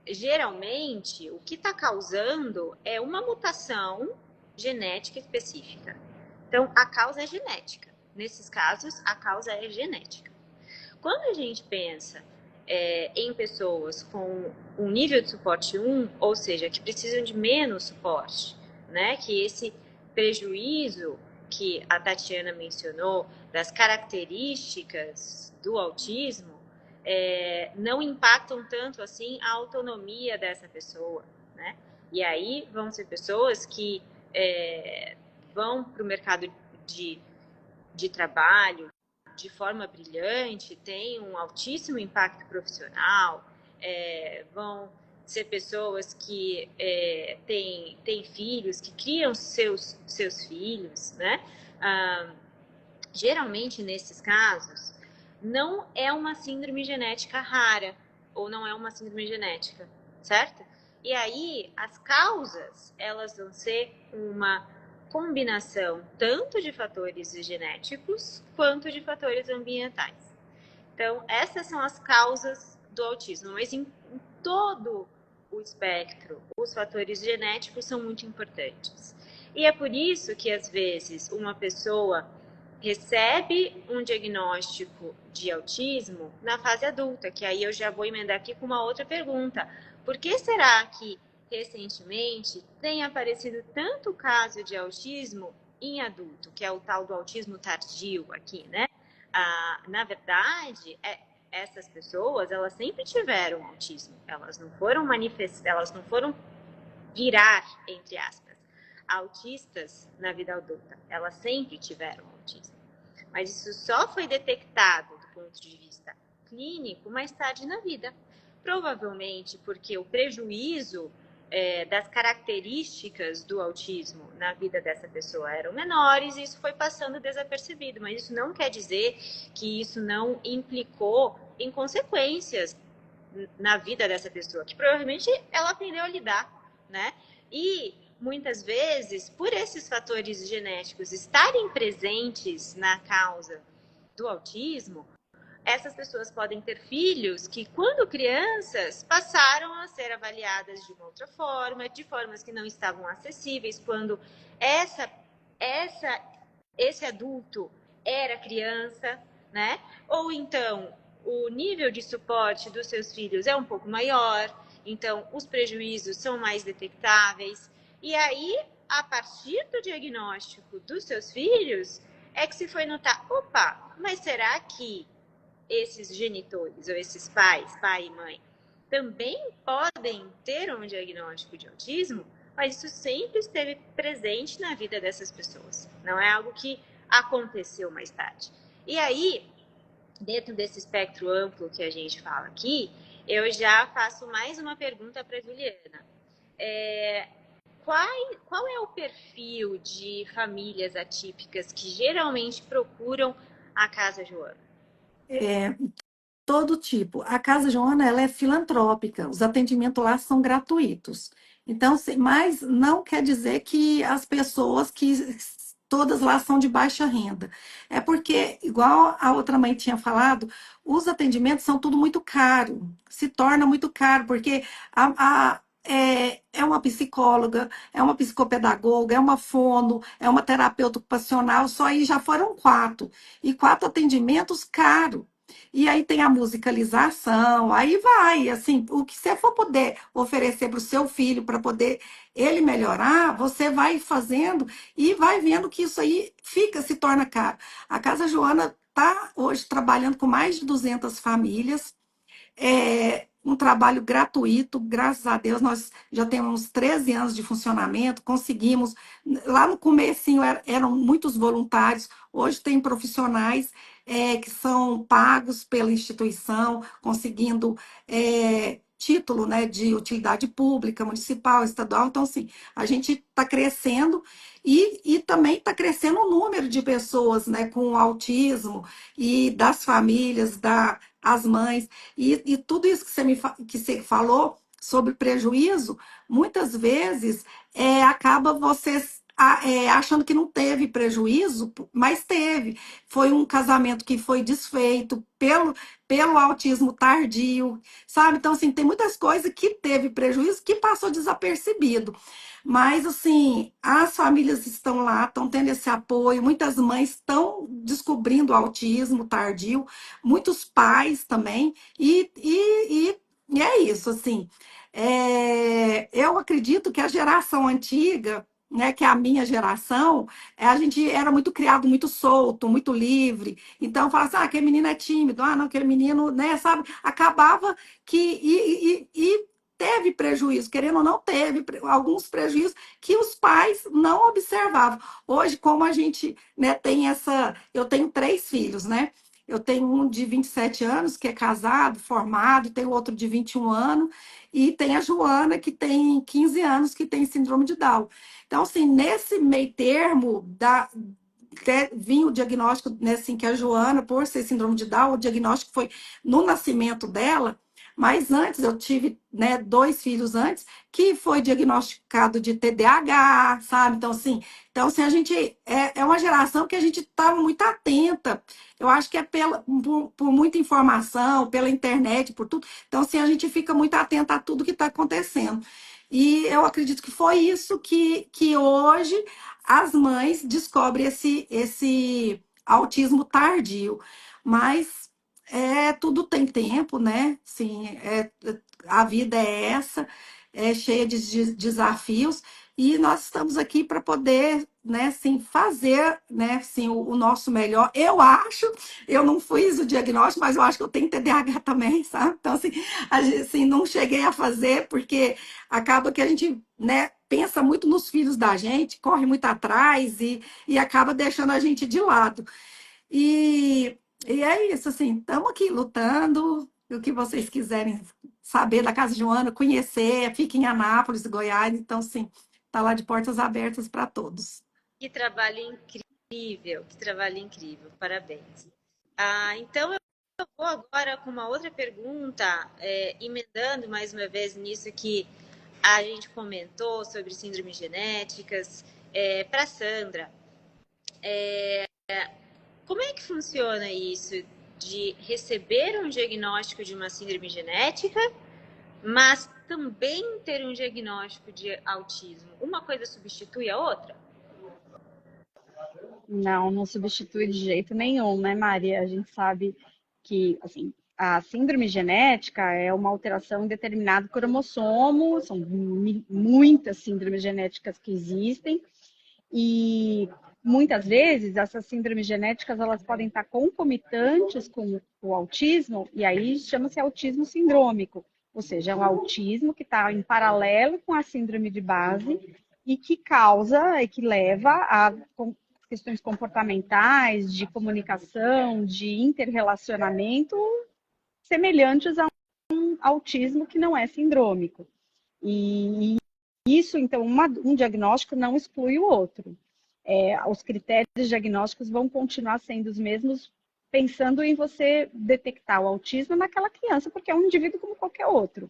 geralmente, o que está causando é uma mutação genética específica. Então, a causa é genética. Nesses casos, a causa é genética. Quando a gente pensa em pessoas com um nível de suporte 1, ou seja, que precisam de menos suporte, né? Que esse prejuízo que a Tatiana mencionou das características do autismo não impactam tanto assim a autonomia dessa pessoa, né? E aí vão ser pessoas que vão para o mercado de trabalho de forma brilhante, têm um altíssimo impacto profissional, vão ser pessoas que têm filhos, que criam seus filhos, né? Geralmente, nesses casos, não é uma síndrome genética rara, ou não é uma síndrome genética, certo? E aí, as causas, elas vão ser uma combinação tanto de fatores genéticos quanto de fatores ambientais. Então, essas são as causas do autismo, mas em todo o espectro, os fatores genéticos são muito importantes. E é por isso que, às vezes, uma pessoa recebe um diagnóstico de autismo na fase adulta, que aí eu já vou emendar aqui com uma outra pergunta. Por que será que, recentemente, tem aparecido tanto caso de autismo em adulto, que é o tal do autismo tardio aqui, né? Na verdade, essas pessoas, elas sempre tiveram autismo, elas não foram elas não foram virar, entre aspas, autistas na vida adulta, elas sempre tiveram autismo. Mas isso só foi detectado do ponto de vista clínico mais tarde na vida. Provavelmente porque o prejuízo das características do autismo na vida dessa pessoa eram menores e isso foi passando desapercebido. Mas isso não quer dizer que isso não implicou em consequências na vida dessa pessoa, que provavelmente ela aprendeu a lidar, né? E muitas vezes, por esses fatores genéticos estarem presentes na causa do autismo, essas pessoas podem ter filhos que, quando crianças, passaram a ser avaliadas de uma outra forma, de formas que não estavam acessíveis, quando esse adulto era criança, né? Ou então, o nível de suporte dos seus filhos é um pouco maior, então os prejuízos são mais detectáveis. E aí, a partir do diagnóstico dos seus filhos, é que se foi notar, opa, mas será que esses genitores, ou esses pais, pai e mãe, também podem ter um diagnóstico de autismo? Mas isso sempre esteve presente na vida dessas pessoas. Não é algo que aconteceu mais tarde. E aí, dentro desse espectro amplo que a gente fala aqui, eu já faço mais uma pergunta para a Juliana. Qual é o perfil de famílias atípicas que geralmente procuram a Casa Joana? Todo tipo. A Casa Joana, ela é filantrópica, os atendimentos lá são gratuitos. Então, mas não quer dizer que as pessoas que todas lá são de baixa renda. É porque, igual a outra mãe tinha falado, os atendimentos são tudo muito caro, se torna muito caro, porque é uma psicóloga, é uma psicopedagoga, é uma fono, é uma terapeuta ocupacional, só aí já foram 4. E 4 atendimentos caros. E aí tem a musicalização, aí vai, assim, o que você for poder oferecer para o seu filho para poder ele melhorar, você vai fazendo e vai vendo que isso aí se torna caro. A Casa Joana está hoje trabalhando com mais de 200 famílias, um trabalho gratuito, graças a Deus, nós já temos 13 anos de funcionamento, conseguimos, lá no comecinho eram muitos voluntários, hoje tem profissionais que são pagos pela instituição, conseguindo título, né, de utilidade pública, municipal, estadual, então assim, a gente está crescendo e também está crescendo o número de pessoas, né, com autismo e das famílias, as mães, e tudo isso que que você falou sobre prejuízo, muitas vezes acaba vocês achando que não teve prejuízo, mas teve. Foi um casamento que foi desfeito pelo autismo tardio, sabe? Então, assim, tem muitas coisas que teve prejuízo que passou desapercebido. Mas, assim, as famílias estão lá, estão tendo esse apoio, muitas mães estão descobrindo o autismo tardio, muitos pais também, e é isso, assim. Eu acredito que a geração antiga, né, que é a minha geração, a gente era muito criado, muito solto, muito livre. Então, fala assim, aquele menino é tímido, não, aquele menino, né, sabe? Acabava que. E teve prejuízo, querendo ou não, teve alguns prejuízos que os pais não observavam. Hoje, como a gente, né, tem essa. Eu tenho 3 filhos, né? Eu tenho um de 27 anos, que é casado, formado, tenho outro de 21 anos, e tem a Joana, que tem 15 anos, que tem síndrome de Down. Então, assim, nesse meio termo, vinha o diagnóstico, né, assim, que a Joana, por ser síndrome de Down, o diagnóstico foi no nascimento dela, mas antes, eu tive, né, 2 filhos antes, que foi diagnosticado de TDAH, sabe? Então, assim, a gente é uma geração que a gente estava muito atenta. Eu acho que é por muita informação, pela internet, por tudo. Então, assim, a gente fica muito atenta a tudo que está acontecendo. E eu acredito que foi isso que hoje as mães descobrem esse autismo tardio. Mas tudo tem tempo, né? Sim, a vida é essa, é cheia de desafios, e nós estamos aqui para poder, né, assim, fazer, né, assim, o nosso melhor. Eu não fiz o diagnóstico, mas eu acho que eu tenho TDAH também, sabe? Então, assim, assim, não cheguei a fazer, porque acaba que a gente, né, pensa muito nos filhos da gente, corre muito atrás e acaba deixando a gente de lado. E, e é isso, assim, estamos aqui lutando. O que vocês quiserem saber da Casa Joana, conhecer, fica em Anápolis, Goiás, então, sim, está lá de portas abertas para todos. Que trabalho incrível, que trabalho incrível, parabéns. Então, eu vou agora com uma outra pergunta, emendando mais uma vez nisso que a gente comentou sobre síndromes genéticas, para Sandra. Como é que funciona isso de receber um diagnóstico de uma síndrome genética, mas também ter um diagnóstico de autismo? Uma coisa substitui a outra? Não, não substitui de jeito nenhum, né, Maria? A gente sabe que, assim, a síndrome genética é uma alteração em determinado cromossomo, são muitas síndromes genéticas que existem, e muitas vezes essas síndromes genéticas elas podem estar concomitantes com o autismo, e aí chama-se autismo sindrômico, ou seja, é um autismo que está em paralelo com a síndrome de base e que causa e que leva a questões comportamentais, de comunicação, de interrelacionamento semelhantes a um autismo que não é sindrômico. E isso, então, um diagnóstico não exclui o outro. Os critérios diagnósticos vão continuar sendo os mesmos, pensando em você detectar o autismo naquela criança, porque é um indivíduo como qualquer outro.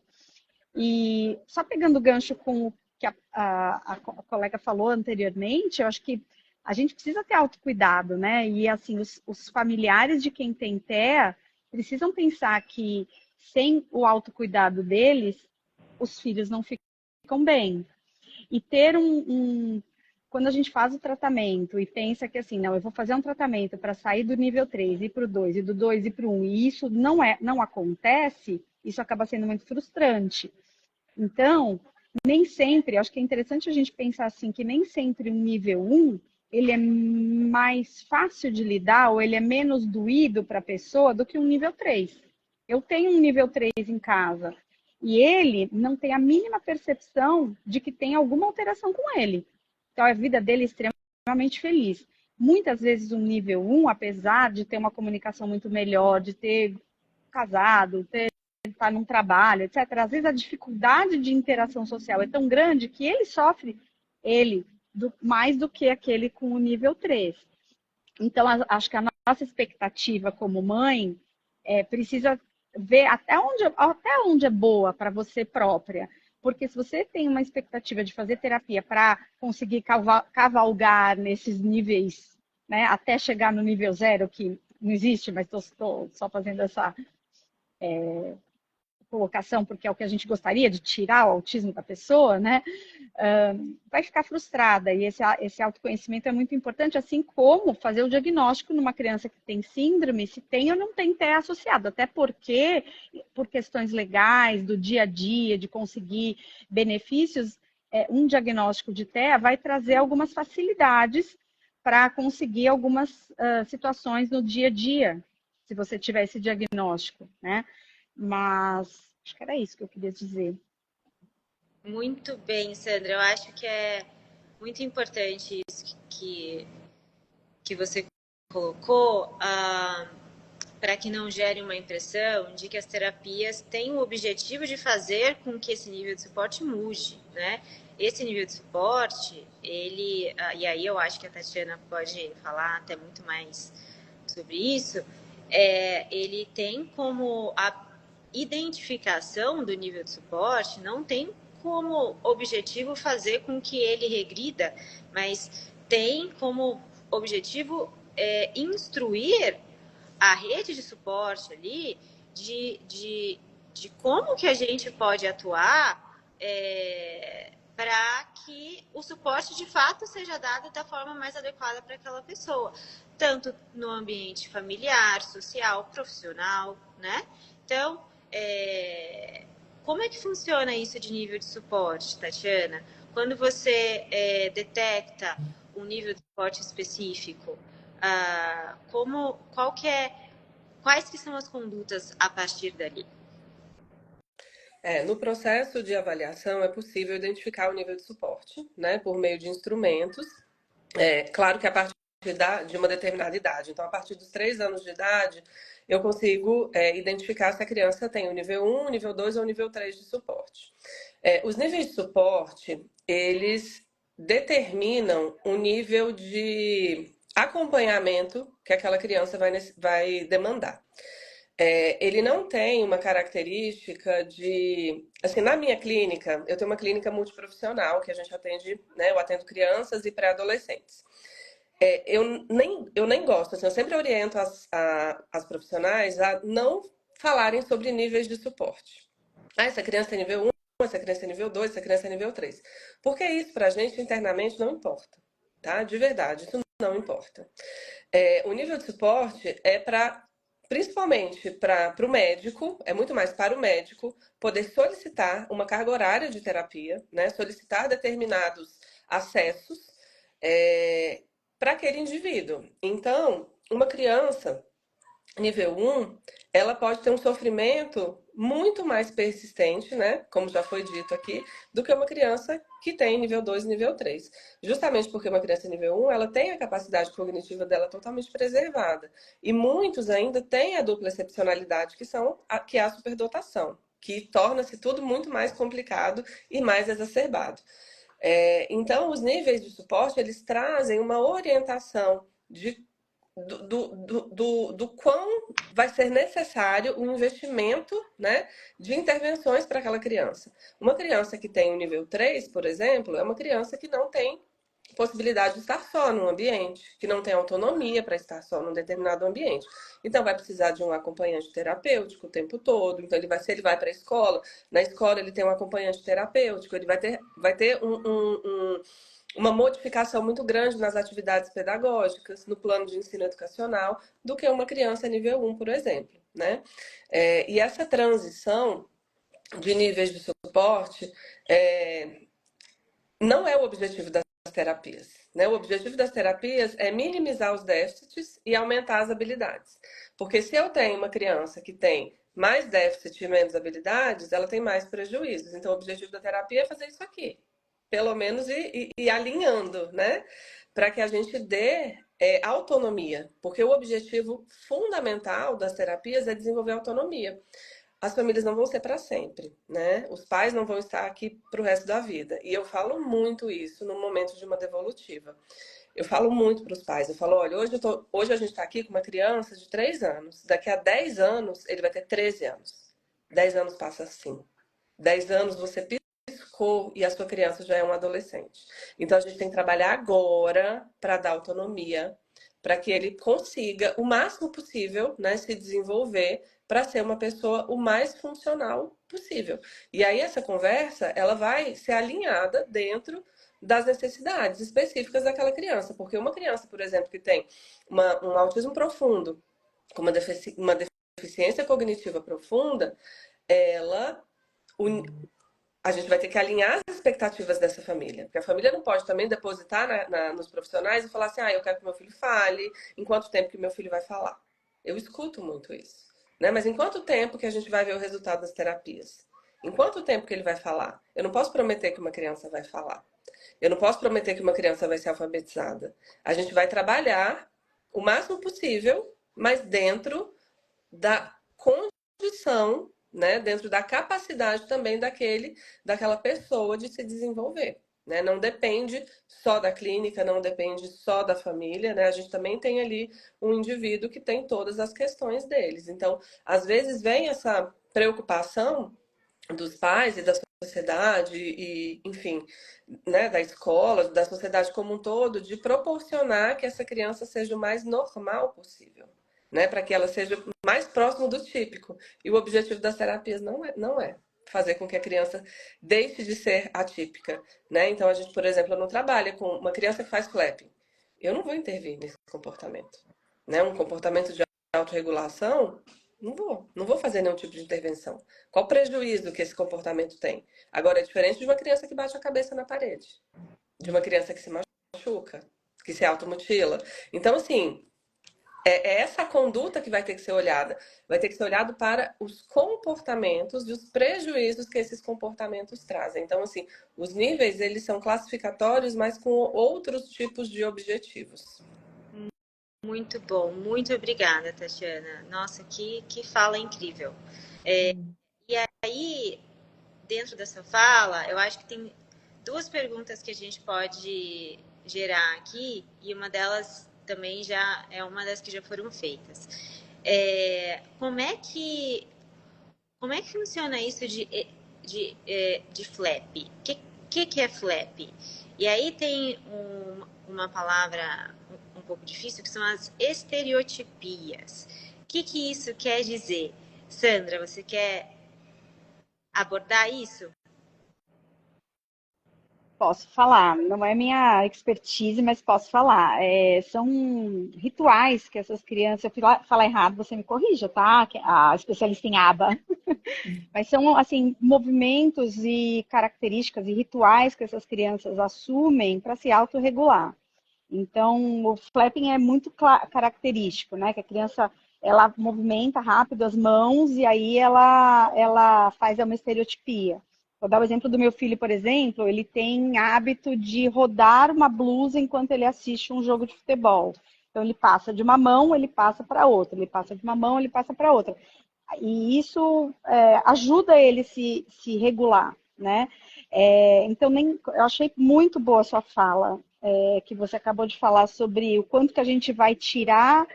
E só pegando o gancho com o que a colega falou anteriormente, eu acho que a gente precisa ter autocuidado, né? E, assim, os familiares de quem tem TEA precisam pensar que sem o autocuidado deles, os filhos não ficam bem. E ter quando a gente faz o tratamento e pensa que, assim, não, eu vou fazer um tratamento para sair do nível 3 e para o 2, e do 2 e para o 1, e isso não acontece, isso acaba sendo muito frustrante. Então, nem sempre, acho que é interessante a gente pensar assim, que nem sempre um nível 1, ele é mais fácil de lidar ou ele é menos doído para a pessoa do que um nível 3. eu tenho um nível 3 em casa e ele não tem a mínima percepção de que tem alguma alteração com ele. Então, a vida dele é extremamente feliz. Muitas vezes, um nível 1, apesar de ter uma comunicação muito melhor, de ter casado, ter estar num trabalho, etc., às vezes a dificuldade de interação social é tão grande que ele sofre, mais do que aquele com o nível 3. Então, acho que a nossa expectativa como mãe precisa ver até onde é boa para você própria. Porque se você tem uma expectativa de fazer terapia para conseguir cavalgar nesses níveis, né, até chegar no nível 0, que não existe, mas estou só fazendo essa colocação, porque é o que a gente gostaria de tirar o autismo da pessoa, né? Vai ficar frustrada. E esse autoconhecimento é muito importante, assim como fazer o diagnóstico numa criança que tem síndrome, se tem ou não tem TEA associado. Até porque, por questões legais, do dia a dia, de conseguir benefícios, um diagnóstico de TEA vai trazer algumas facilidades para conseguir algumas situações no dia a dia, se você tiver esse diagnóstico, né? Mas acho que era isso que eu queria dizer. Muito bem, Sandra. Eu acho que é muito importante isso que você colocou, para que não gere uma impressão de que as terapias têm o objetivo de fazer com que esse nível de suporte mude, né? Esse nível de suporte, e aí eu acho que a Tatiana pode falar até muito mais sobre isso, ele tem como a identificação do nível de suporte, não tem como objetivo fazer com que ele regrida, mas tem como objetivo instruir a rede de suporte ali de como que a gente pode atuar para que o suporte de fato seja dado da forma mais adequada para aquela pessoa, tanto no ambiente familiar, social, profissional, né? Então, como é que funciona isso de nível de suporte, Tatiana? Quando você detecta um nível de suporte específico, quais que são as condutas a partir dali? No processo de avaliação é possível identificar o nível de suporte, né, por meio de instrumentos. Claro que a partir de uma determinada idade. Então, a partir dos 3 anos de idade, eu consigo identificar se a criança tem o nível 1, o nível 2 ou o nível 3 de suporte. Os níveis de suporte, eles determinam o nível de acompanhamento que aquela criança vai demandar. Ele não tem uma característica de... Assim, na minha clínica, eu tenho uma clínica multiprofissional que a gente atende, né? Eu atendo crianças e pré-adolescentes. Eu nem gosto, assim, eu sempre oriento as profissionais a não falarem sobre níveis de suporte. Essa criança é nível 1, essa criança é nível 2, essa criança é nível 3. Porque isso pra gente internamente não importa, tá? De verdade, isso não importa. O nível de suporte é principalmente para o médico, é muito mais para o médico poder solicitar uma carga horária de terapia, né? Solicitar determinados acessos para aquele indivíduo. Então, uma criança nível 1, ela pode ter um sofrimento muito mais persistente, né? Como já foi dito aqui, do que uma criança que tem nível 2 e nível 3. Justamente porque uma criança nível 1, ela tem a capacidade cognitiva dela totalmente preservada. E muitos ainda têm a dupla excepcionalidade, que é a superdotação, que torna-se tudo muito mais complicado e mais exacerbado. Então, os níveis de suporte, eles trazem uma orientação do quão vai ser necessário o investimento, né, de intervenções para aquela criança. Uma criança que tem o nível 3, por exemplo, é uma criança que não tem possibilidade de estar só num ambiente, que não tem autonomia para estar só num determinado ambiente. Então, vai precisar de um acompanhante terapêutico o tempo todo. Então, se ele vai para a escola, na escola ele tem um acompanhante terapêutico, ele vai ter uma modificação muito grande nas atividades pedagógicas, no plano de ensino educacional, do que uma criança nível 1, por exemplo, né? E essa transição de níveis de suporte não é o objetivo das terapias, né? O objetivo das terapias é minimizar os déficits e aumentar as habilidades. Porque se eu tenho uma criança que tem mais déficit e menos habilidades, ela tem mais prejuízos. Então, o objetivo da terapia é fazer isso aqui. Pelo menos e alinhando, né? Para que a gente dê autonomia. Porque o objetivo fundamental das terapias é desenvolver autonomia. As famílias não vão ser para sempre, né? Os pais não vão estar aqui para o resto da vida. E eu falo muito isso no momento de uma devolutiva. Eu falo muito para os pais. Eu falo, olha, hoje a gente está aqui com uma criança de 3 anos. Daqui a 10 anos, ele vai ter 13 anos. 10 anos passa assim. 10 anos você piscou e a sua criança já é um adolescente. Então a gente tem que trabalhar agora para dar autonomia, para que ele consiga o máximo possível, né, se desenvolver para ser uma pessoa o mais funcional possível. E aí essa conversa, ela vai ser alinhada dentro das necessidades específicas daquela criança, porque uma criança, por exemplo, que tem um autismo profundo, com uma deficiência cognitiva profunda, ela a gente vai ter que alinhar as expectativas dessa família. Porque a família não pode também depositar nos profissionais e falar assim, eu quero que meu filho fale, em quanto tempo que meu filho vai falar. Eu escuto muito isso. Né? Mas em quanto tempo que a gente vai ver o resultado das terapias? Em quanto tempo que ele vai falar? Eu não posso prometer que uma criança vai falar. Eu não posso prometer que uma criança vai ser alfabetizada. A gente vai trabalhar o máximo possível, mas dentro da condição, né, dentro da capacidade também daquela pessoa de se desenvolver. Né? Não depende só da clínica, não depende só da família, né? A gente também tem ali um indivíduo que tem todas as questões deles. Então, às vezes vem essa preocupação dos pais e da sociedade e, enfim, né, da escola, da sociedade como um todo, de proporcionar que essa criança seja o mais normal possível, né, para que ela seja mais próximo do típico. E o objetivo das terapias não é fazer com que a criança deixe de ser atípica, né? Então a gente, por exemplo, não trabalha com uma criança que faz flapping. Eu não vou intervir nesse comportamento, né? Um comportamento de autorregulação, não vou fazer nenhum tipo de intervenção. Qual o prejuízo que esse comportamento tem? Agora, é diferente de uma criança que bate a cabeça na parede, de uma criança que se machuca, que se automutila. Então, assim, é essa conduta que vai ter que ser olhada. Vai ter que ser olhado para os comportamentos e os prejuízos que esses comportamentos trazem. Então, assim, os níveis, eles são classificatórios, mas com outros tipos de objetivos. Muito bom, muito obrigada, Tatiana. Nossa, que fala incrível. E aí, dentro dessa fala, eu acho que tem duas perguntas que a gente pode gerar aqui, e uma delas também já é uma das que já foram feitas. Como é que funciona isso de flap? O que é flap? E aí tem uma palavra um pouco difícil, que são as estereotipias. O que isso quer dizer? Sandra, você quer abordar isso? Posso falar, não é minha expertise, mas posso falar. São rituais que essas crianças, eu falar errado, você me corrija, tá? A especialista em aba. Mas são, assim, movimentos e características e rituais que essas crianças assumem para se autorregular. Então, o flapping é muito característico, né? Que a criança, ela movimenta rápido as mãos e aí ela faz uma estereotipia. Vou dar o exemplo do meu filho, por exemplo, ele tem hábito de rodar uma blusa enquanto ele assiste um jogo de futebol. Então, ele passa de uma mão, ele passa para outra, ele passa de uma mão, ele passa para outra. E isso ajuda ele se regular, né? Então, eu achei muito boa a sua fala, que você acabou de falar sobre o quanto que a gente vai tirar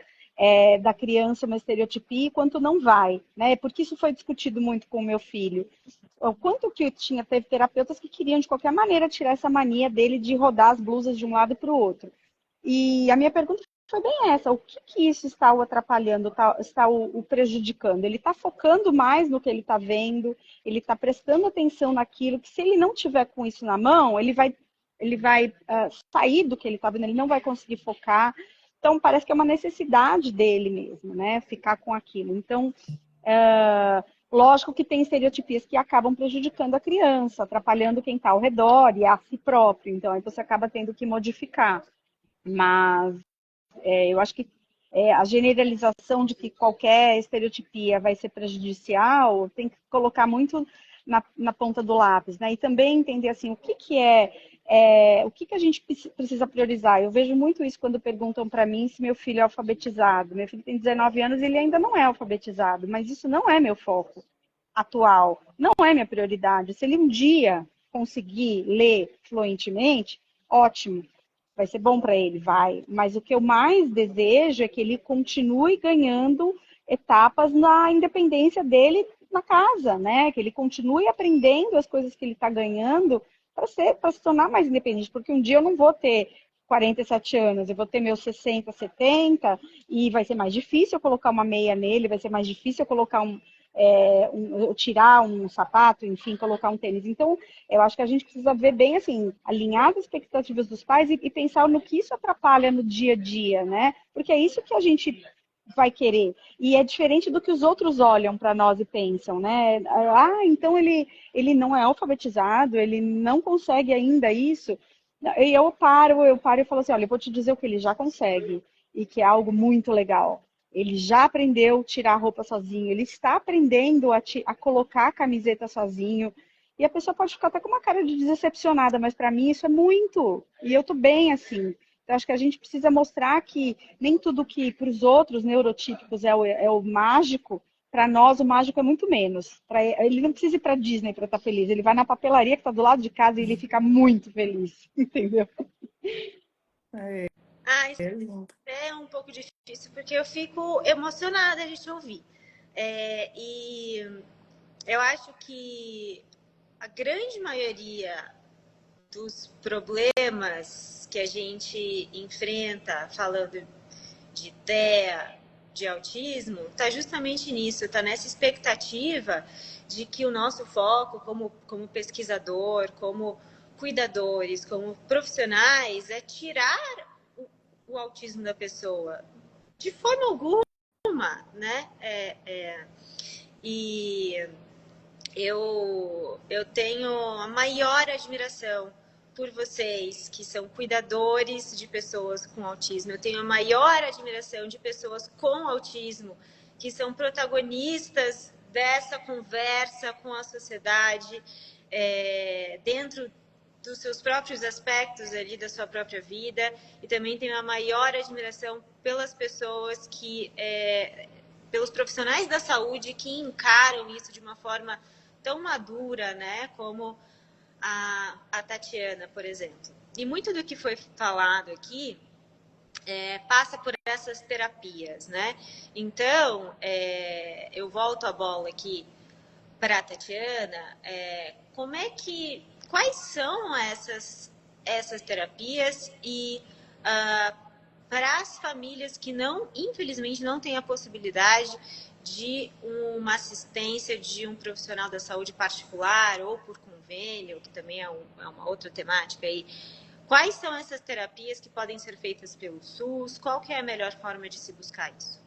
da criança uma estereotipia e quanto não vai, né? Porque isso foi discutido muito com o meu filho. O quanto que teve terapeutas que queriam, de qualquer maneira, tirar essa mania dele de rodar as blusas de um lado para o outro. E a minha pergunta foi bem essa: o que isso está o atrapalhando, está o prejudicando? Ele está focando mais no que ele está vendo, ele está prestando atenção naquilo, que se ele não tiver com isso na mão, ele vai sair do que ele está vendo, ele não vai conseguir focar. Então, parece que é uma necessidade dele mesmo, né? Ficar com aquilo. Então, lógico que tem estereotipias que acabam prejudicando a criança, atrapalhando quem está ao redor e a si próprio. Então, aí você acaba tendo que modificar. Mas eu acho que a generalização de que qualquer estereotipia vai ser prejudicial, tem que colocar muito na ponta do lápis, né? E também entender assim, o que a gente precisa priorizar. Eu vejo muito isso quando perguntam para mim se meu filho é alfabetizado. Meu filho tem 19 anos e ele ainda não é alfabetizado, mas isso não é meu foco atual, não é minha prioridade. Se ele um dia conseguir ler fluentemente, ótimo, vai ser bom para ele, vai. Mas o que eu mais desejo é que ele continue ganhando etapas na independência dele na casa, né? Que ele continue aprendendo as coisas que ele está ganhando para se tornar mais independente, porque um dia eu não vou ter 47 anos, eu vou ter meus 60, 70, e vai ser mais difícil eu colocar uma meia nele, vai ser mais difícil eu colocar tirar um sapato, enfim, colocar um tênis. Então, eu acho que a gente precisa ver bem, assim, alinhar as expectativas dos pais e pensar no que isso atrapalha no dia a dia, né? Porque é isso que a gente vai querer. E é diferente do que os outros olham para nós e pensam, né? Ah, então ele não é alfabetizado, ele não consegue ainda isso. E eu paro e falo assim, olha, eu vou te dizer o que ele já consegue, e que é algo muito legal. Ele já aprendeu a tirar a roupa sozinho, ele está aprendendo a colocar a camiseta sozinho. E a pessoa pode ficar até com uma cara de decepcionada, mas para mim isso é muito. E eu tô bem assim. Então, acho que a gente precisa mostrar que nem tudo que para os outros neurotípicos é o mágico, para nós o mágico é muito menos. Ele não precisa ir para Disney para estar feliz, ele vai na papelaria que está do lado de casa e ele fica muito feliz, entendeu? Ah, isso é um pouco difícil, porque eu fico emocionada de te ouvir. E eu acho que a grande maioria dos problemas que a gente enfrenta falando de TEA, de autismo, está justamente nisso, está nessa expectativa de que o nosso foco como pesquisador, como cuidadores, como profissionais, é tirar o autismo da pessoa. De forma alguma, né? E eu tenho a maior admiração por vocês que são cuidadores de pessoas com autismo. Eu tenho a maior admiração de pessoas com autismo que são protagonistas dessa conversa com a sociedade, dentro dos seus próprios aspectos ali da sua própria vida. E também tenho a maior admiração pelas pessoas pelos profissionais da saúde que encaram isso de uma forma tão madura, né, como a Tatiana, por exemplo. E muito do que foi falado aqui passa por essas terapias, né? Então, eu volto a bola aqui para a Tatiana. Quais são essas terapias e para as famílias que infelizmente não têm a possibilidade de uma assistência de um profissional da saúde particular ou por convênio, que também é uma outra temática aí. Quais são essas terapias que podem ser feitas pelo SUS? Qual que é a melhor forma de se buscar isso?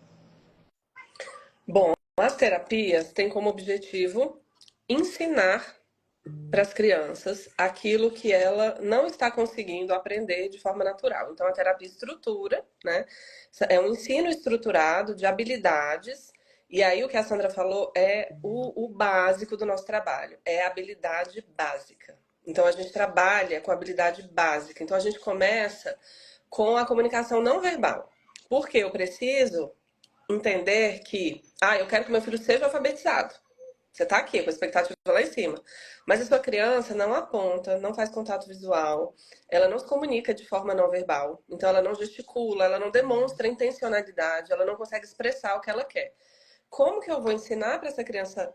Bom, as terapias têm como objetivo ensinar para as crianças aquilo que ela não está conseguindo aprender de forma natural. Então, a terapia estrutura, né? É um ensino estruturado de habilidades. E aí, o que a Sandra falou é o básico do nosso trabalho, é a habilidade básica. Então, a gente trabalha com habilidade básica. Então, a gente começa com a comunicação não verbal. Porque eu preciso entender que, eu quero que meu filho seja alfabetizado. Você tá aqui com a expectativa lá em cima. Mas a sua criança não aponta, não faz contato visual, ela não se comunica de forma não verbal. Então ela não gesticula, ela não demonstra intencionalidade, ela não consegue expressar o que ela quer. Como que eu vou ensinar para essa criança,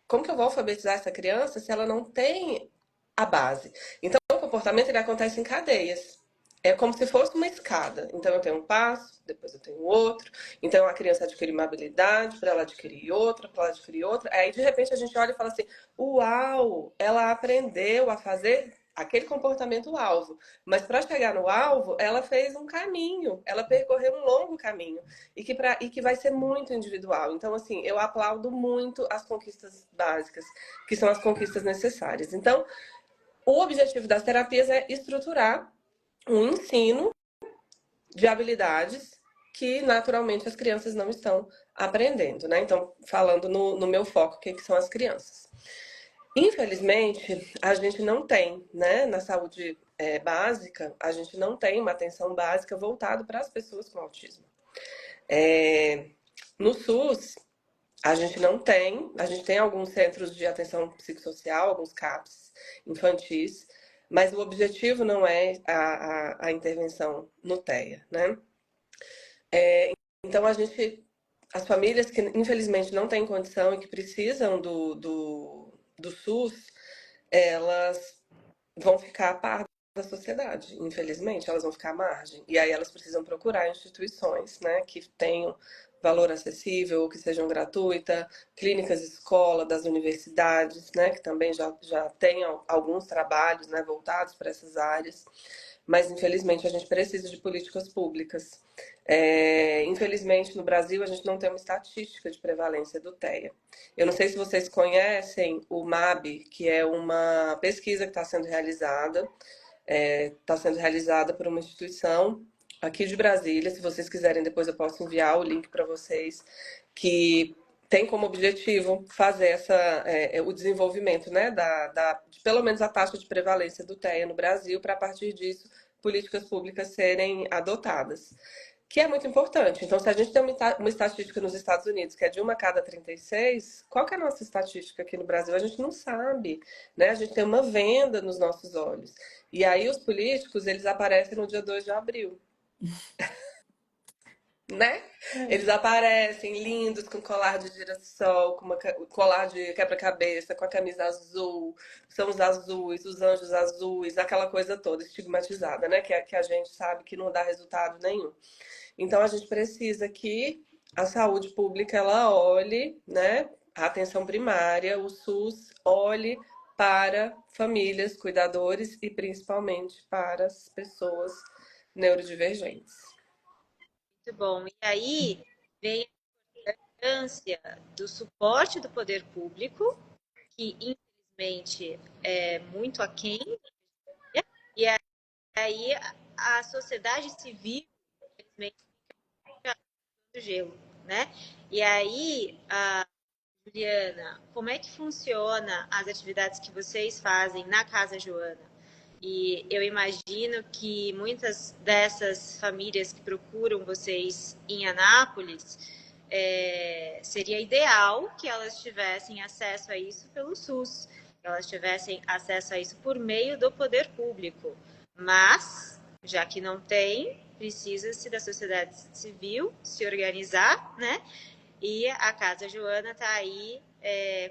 como que eu vou alfabetizar essa criança se ela não tem a base? Então o comportamento ele acontece em cadeias. É como se fosse uma escada. Então eu tenho um passo, depois eu tenho outro. Então a criança adquire uma habilidade, para ela adquirir outra, para ela adquirir outra. Aí de repente a gente olha e fala assim: uau, ela aprendeu a fazer aquele comportamento alvo. Mas para chegar no alvo, ela fez um caminho, ela percorreu um longo caminho e que vai ser muito individual. Então assim, eu aplaudo muito as conquistas básicas, que são as conquistas necessárias. Então, o objetivo das terapias é estruturar um ensino de habilidades que naturalmente as crianças não estão aprendendo, né? Então, falando no meu foco, o que são as crianças? Infelizmente, a gente não tem, né, na saúde básica, a gente não tem uma atenção básica voltada para as pessoas com autismo. No SUS, a gente não tem, a gente tem alguns centros de atenção psicossocial, alguns CAPs infantis, mas o objetivo não é a intervenção no TEA, né? Então, as famílias que infelizmente não têm condição e que precisam do SUS, elas vão ficar a par da sociedade, infelizmente, elas vão ficar à margem. E aí elas precisam procurar instituições, né, que tenham valor acessível, que sejam gratuitas, clínicas escola das universidades, né, que também já tenham alguns trabalhos, né, voltados para essas áreas. Mas, infelizmente, a gente precisa de políticas públicas. Infelizmente, no Brasil, a gente não tem uma estatística de prevalência do TEA. Eu não sei se vocês conhecem o MAB, que é uma pesquisa que está sendo realizada. Está sendo realizada por uma instituição aqui de Brasília. Se vocês quiserem, depois eu posso enviar o link para vocês, que tem como objetivo fazer o desenvolvimento, né, de pelo menos a taxa de prevalência do TEA no Brasil, para a partir disso políticas públicas serem adotadas. Que é muito importante. Então, se a gente tem uma estatística nos Estados Unidos que é de 1 a cada 36, qual que é a nossa estatística aqui no Brasil? A gente não sabe, né? A gente tem uma venda nos nossos olhos. E aí os políticos, eles aparecem no dia 2 de abril. Né? Eles aparecem lindos, com colar de girassol, com colar de quebra-cabeça, com a camisa azul, são os azuis, os anjos azuis, aquela coisa toda estigmatizada, né? Que a gente sabe que não dá resultado nenhum. Então, a gente precisa que a saúde pública ela olhe, né, a atenção primária, o SUS olhe para famílias, cuidadores e principalmente para as pessoas neurodivergentes. Muito bom. E aí vem a importância do suporte do poder público, que infelizmente é muito aquém, e aí a sociedade civil, infelizmente, fica no gelo, né? E aí, Juliana, como é que funciona as atividades que vocês fazem na Casa Joana? E eu imagino que muitas dessas famílias que procuram vocês em Anápolis, seria ideal que elas tivessem acesso a isso pelo SUS, que elas tivessem acesso a isso por meio do poder público. Mas, já que não tem, precisa-se da sociedade civil se organizar, né? E a Casa Joana está aí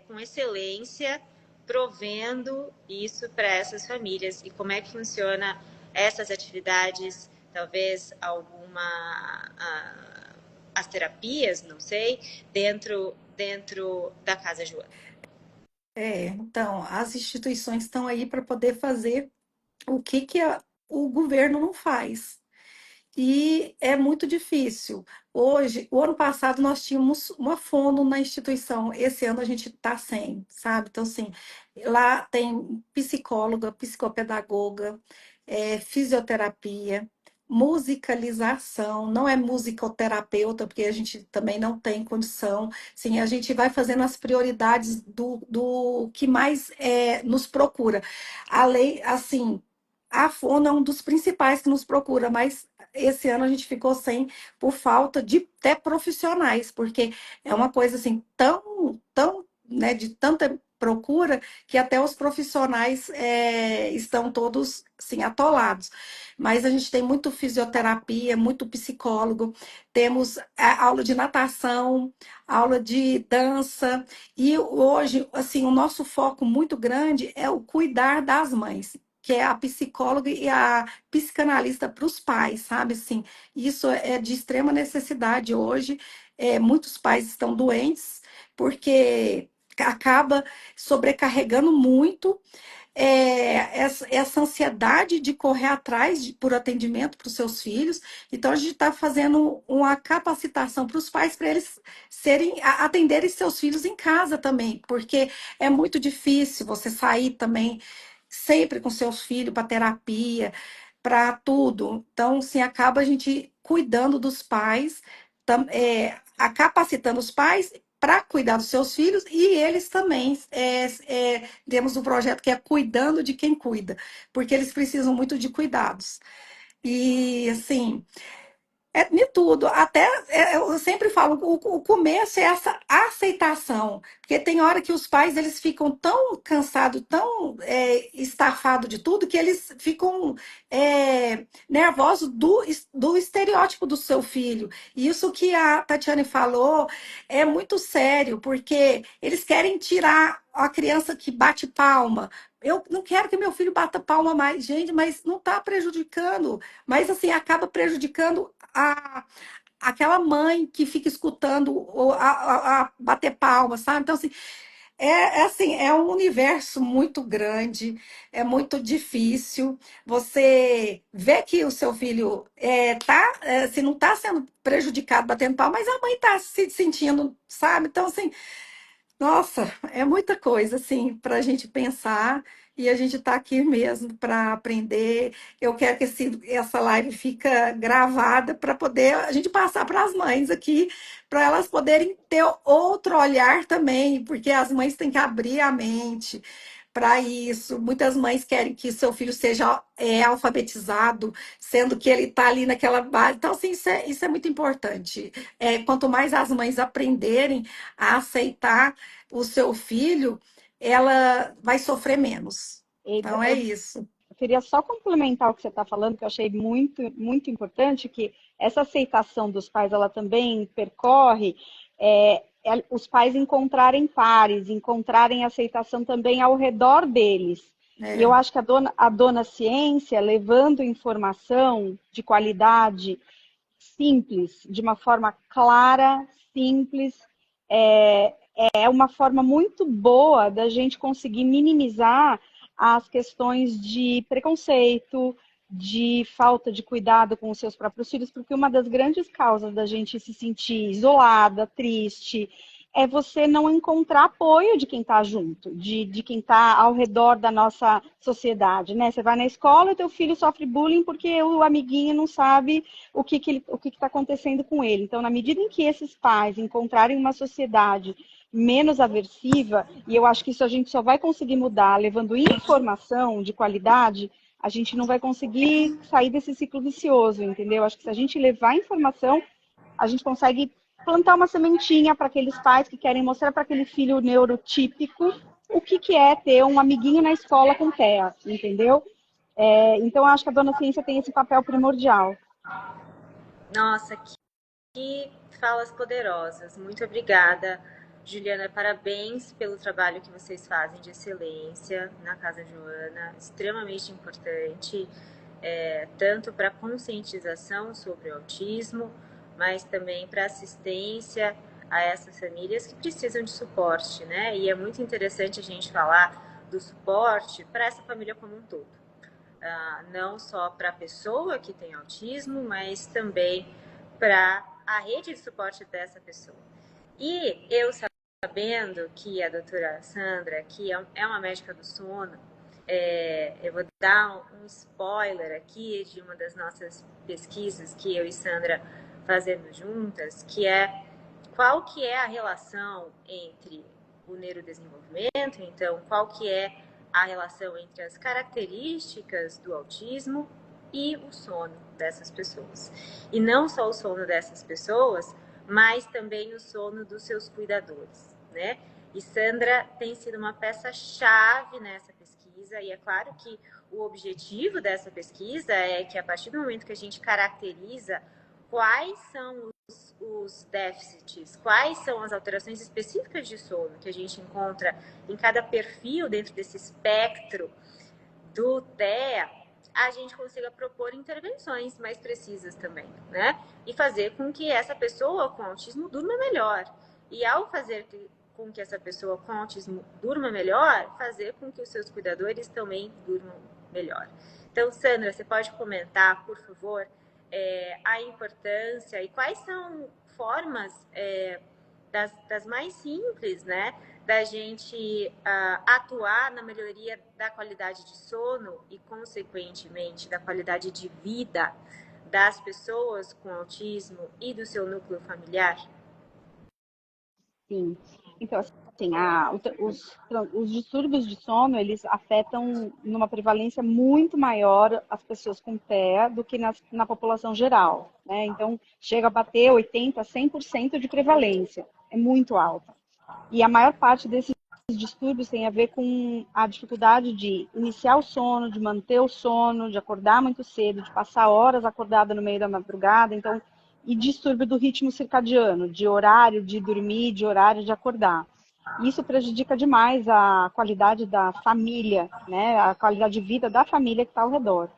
com excelência, provendo isso para essas famílias. E como é que funciona essas atividades, talvez as terapias, não sei, dentro da Casa Joana? Então, as instituições estão aí para poder fazer o que o governo não faz. E é muito difícil. Hoje, o ano passado nós tínhamos uma fono na instituição, esse ano a gente está sem, sabe? Então, assim, lá tem psicóloga, psicopedagoga, fisioterapia, musicalização, não é musicoterapeuta, porque a gente também não tem condição. Sim, a gente vai fazendo as prioridades do que mais nos procura. A lei, assim, a fono é um dos principais que nos procura, mas esse ano a gente ficou sem por falta de até profissionais, porque é uma coisa assim tão, né, de tanta procura que até os profissionais estão todos assim, atolados. Mas a gente tem muito fisioterapia, muito psicólogo, temos aula de natação, aula de dança, e hoje, assim, o nosso foco muito grande é o cuidar das mães, que é a psicóloga e a psicanalista para os pais, sabe? Assim, isso é de extrema necessidade hoje. Muitos pais estão doentes porque acaba sobrecarregando muito essa ansiedade de correr atrás por atendimento para os seus filhos. Então, a gente está fazendo uma capacitação para os pais para eles atenderem seus filhos em casa também, porque é muito difícil você sair também sempre com seus filhos para terapia, para tudo. Então, assim, acaba a gente cuidando dos pais, capacitando os pais para cuidar dos seus filhos e eles também temos um projeto que é cuidando de quem cuida, porque eles precisam muito de cuidados. E assim, de tudo, até eu sempre falo, o começo é essa aceitação, porque tem hora que os pais eles ficam tão cansados, tão estafados de tudo, que eles ficam nervosos do estereótipo do seu filho. E isso que a Tatiane falou é muito sério, porque eles querem tirar a criança que bate palma. Eu não quero que meu filho bata palma mais, gente, mas não está prejudicando. Mas assim, acaba prejudicando aquela mãe que fica escutando a bater palmas, sabe? Então, assim, assim, é um universo muito grande, é muito difícil. Você vê que o seu filho se não está sendo prejudicado batendo palma, mas a mãe está se sentindo, sabe? Então, assim, nossa, é muita coisa assim para a gente pensar e a gente está aqui mesmo para aprender. Eu quero que essa live fica gravada para poder a gente passar para as mães aqui, para elas poderem ter outro olhar também, porque as mães têm que abrir a mente para isso. Muitas mães querem que seu filho seja alfabetizado, sendo que ele está ali naquela base. Então, assim, isso é muito importante. Quanto mais as mães aprenderem a aceitar o seu filho, ela vai sofrer menos. Então é isso. Eu queria só complementar o que você está falando, que eu achei muito, muito importante, que essa aceitação dos pais, ela também percorre os pais encontrarem pares, encontrarem aceitação também ao redor deles. E eu acho que a dona Ciência, levando informação de qualidade simples, de uma forma clara, simples, é uma forma muito boa da gente conseguir minimizar as questões de preconceito, de falta de cuidado com os seus próprios filhos, porque uma das grandes causas da gente se sentir isolada, triste, é você não encontrar apoio de quem está junto, de quem está ao redor da nossa sociedade, né? Você vai na escola e teu filho sofre bullying porque o amiguinho não sabe o que está acontecendo com ele. Então, na medida em que esses pais encontrarem uma sociedade menos aversiva, e eu acho que isso a gente só vai conseguir mudar levando informação de qualidade, a gente não vai conseguir sair desse ciclo vicioso, entendeu? Acho que se a gente levar informação, a gente consegue plantar uma sementinha para aqueles pais que querem mostrar para aquele filho neurotípico o que é ter um amiguinho na escola com TEA, entendeu? Então, eu acho que a Dona Ciência tem esse papel primordial. Nossa, que falas poderosas. Muito obrigada, Juliana. Parabéns pelo trabalho que vocês fazem de excelência na Casa Joana. Extremamente importante, tanto para conscientização sobre o autismo, mas também para assistência a essas famílias que precisam de suporte, né? E é muito interessante a gente falar do suporte para essa família como um todo. Não só para a pessoa que tem autismo, mas também para a rede de suporte dessa pessoa. E eu sabendo que a doutora Sandra, que é uma médica do sono, eu vou dar um spoiler aqui de uma das nossas pesquisas que eu e Sandra fazemos juntas, que é qual que é a relação entre o neurodesenvolvimento, então qual que é a relação entre as características do autismo e o sono dessas pessoas. E não só o sono dessas pessoas, mas também o sono dos seus cuidadores, né? E Sandra tem sido uma peça-chave nessa pesquisa, e é claro que o objetivo dessa pesquisa é que a partir do momento que a gente caracteriza quais são os déficits, quais são as alterações específicas de sono que a gente encontra em cada perfil dentro desse espectro do TEA, a gente consiga propor intervenções mais precisas também, né? E fazer com que essa pessoa com autismo durma melhor. E ao fazer com que essa pessoa com autismo durma melhor, fazer com que os seus cuidadores também durmam melhor. Então, Sandra, você pode comentar, por favor, a importância e quais são formas das mais simples, né, da gente atuar na melhoria da qualidade de sono e, consequentemente, da qualidade de vida das pessoas com autismo e do seu núcleo familiar? Sim. Então, assim, os distúrbios de sono, eles afetam numa prevalência muito maior as pessoas com TEA do que na população geral, né? Então, chega a bater 80%, 100% de prevalência. É muito alta. E a maior parte desses distúrbios tem a ver com a dificuldade de iniciar o sono, de manter o sono, de acordar muito cedo, de passar horas acordada no meio da madrugada. Então, e distúrbio do ritmo circadiano, de horário de dormir, de horário de acordar. Isso prejudica demais a qualidade da família, né? A qualidade de vida da família que está ao redor.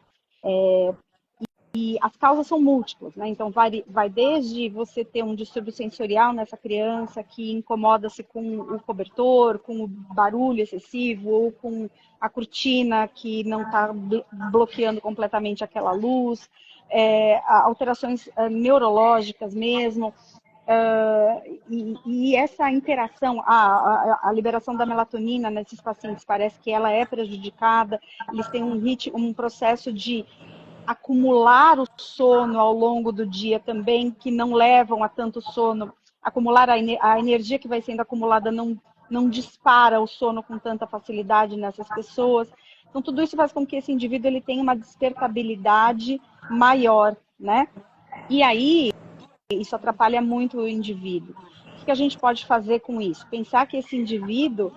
E as causas são múltiplas, né? Então, vai desde você ter um distúrbio sensorial nessa criança que incomoda-se com o cobertor, com o barulho excessivo, ou com a cortina que não está bloqueando completamente aquela luz, alterações neurológicas mesmo. E essa interação, a liberação da melatonina nesses pacientes parece que ela é prejudicada, eles têm um processo de acumular o sono ao longo do dia também, que não levam a tanto sono, acumular a energia que vai sendo acumulada não dispara o sono com tanta facilidade nessas pessoas. Então, tudo isso faz com que esse indivíduo ele tenha uma despertabilidade maior, né? E aí, isso atrapalha muito o indivíduo. O que a gente pode fazer com isso? Pensar que esse indivíduo,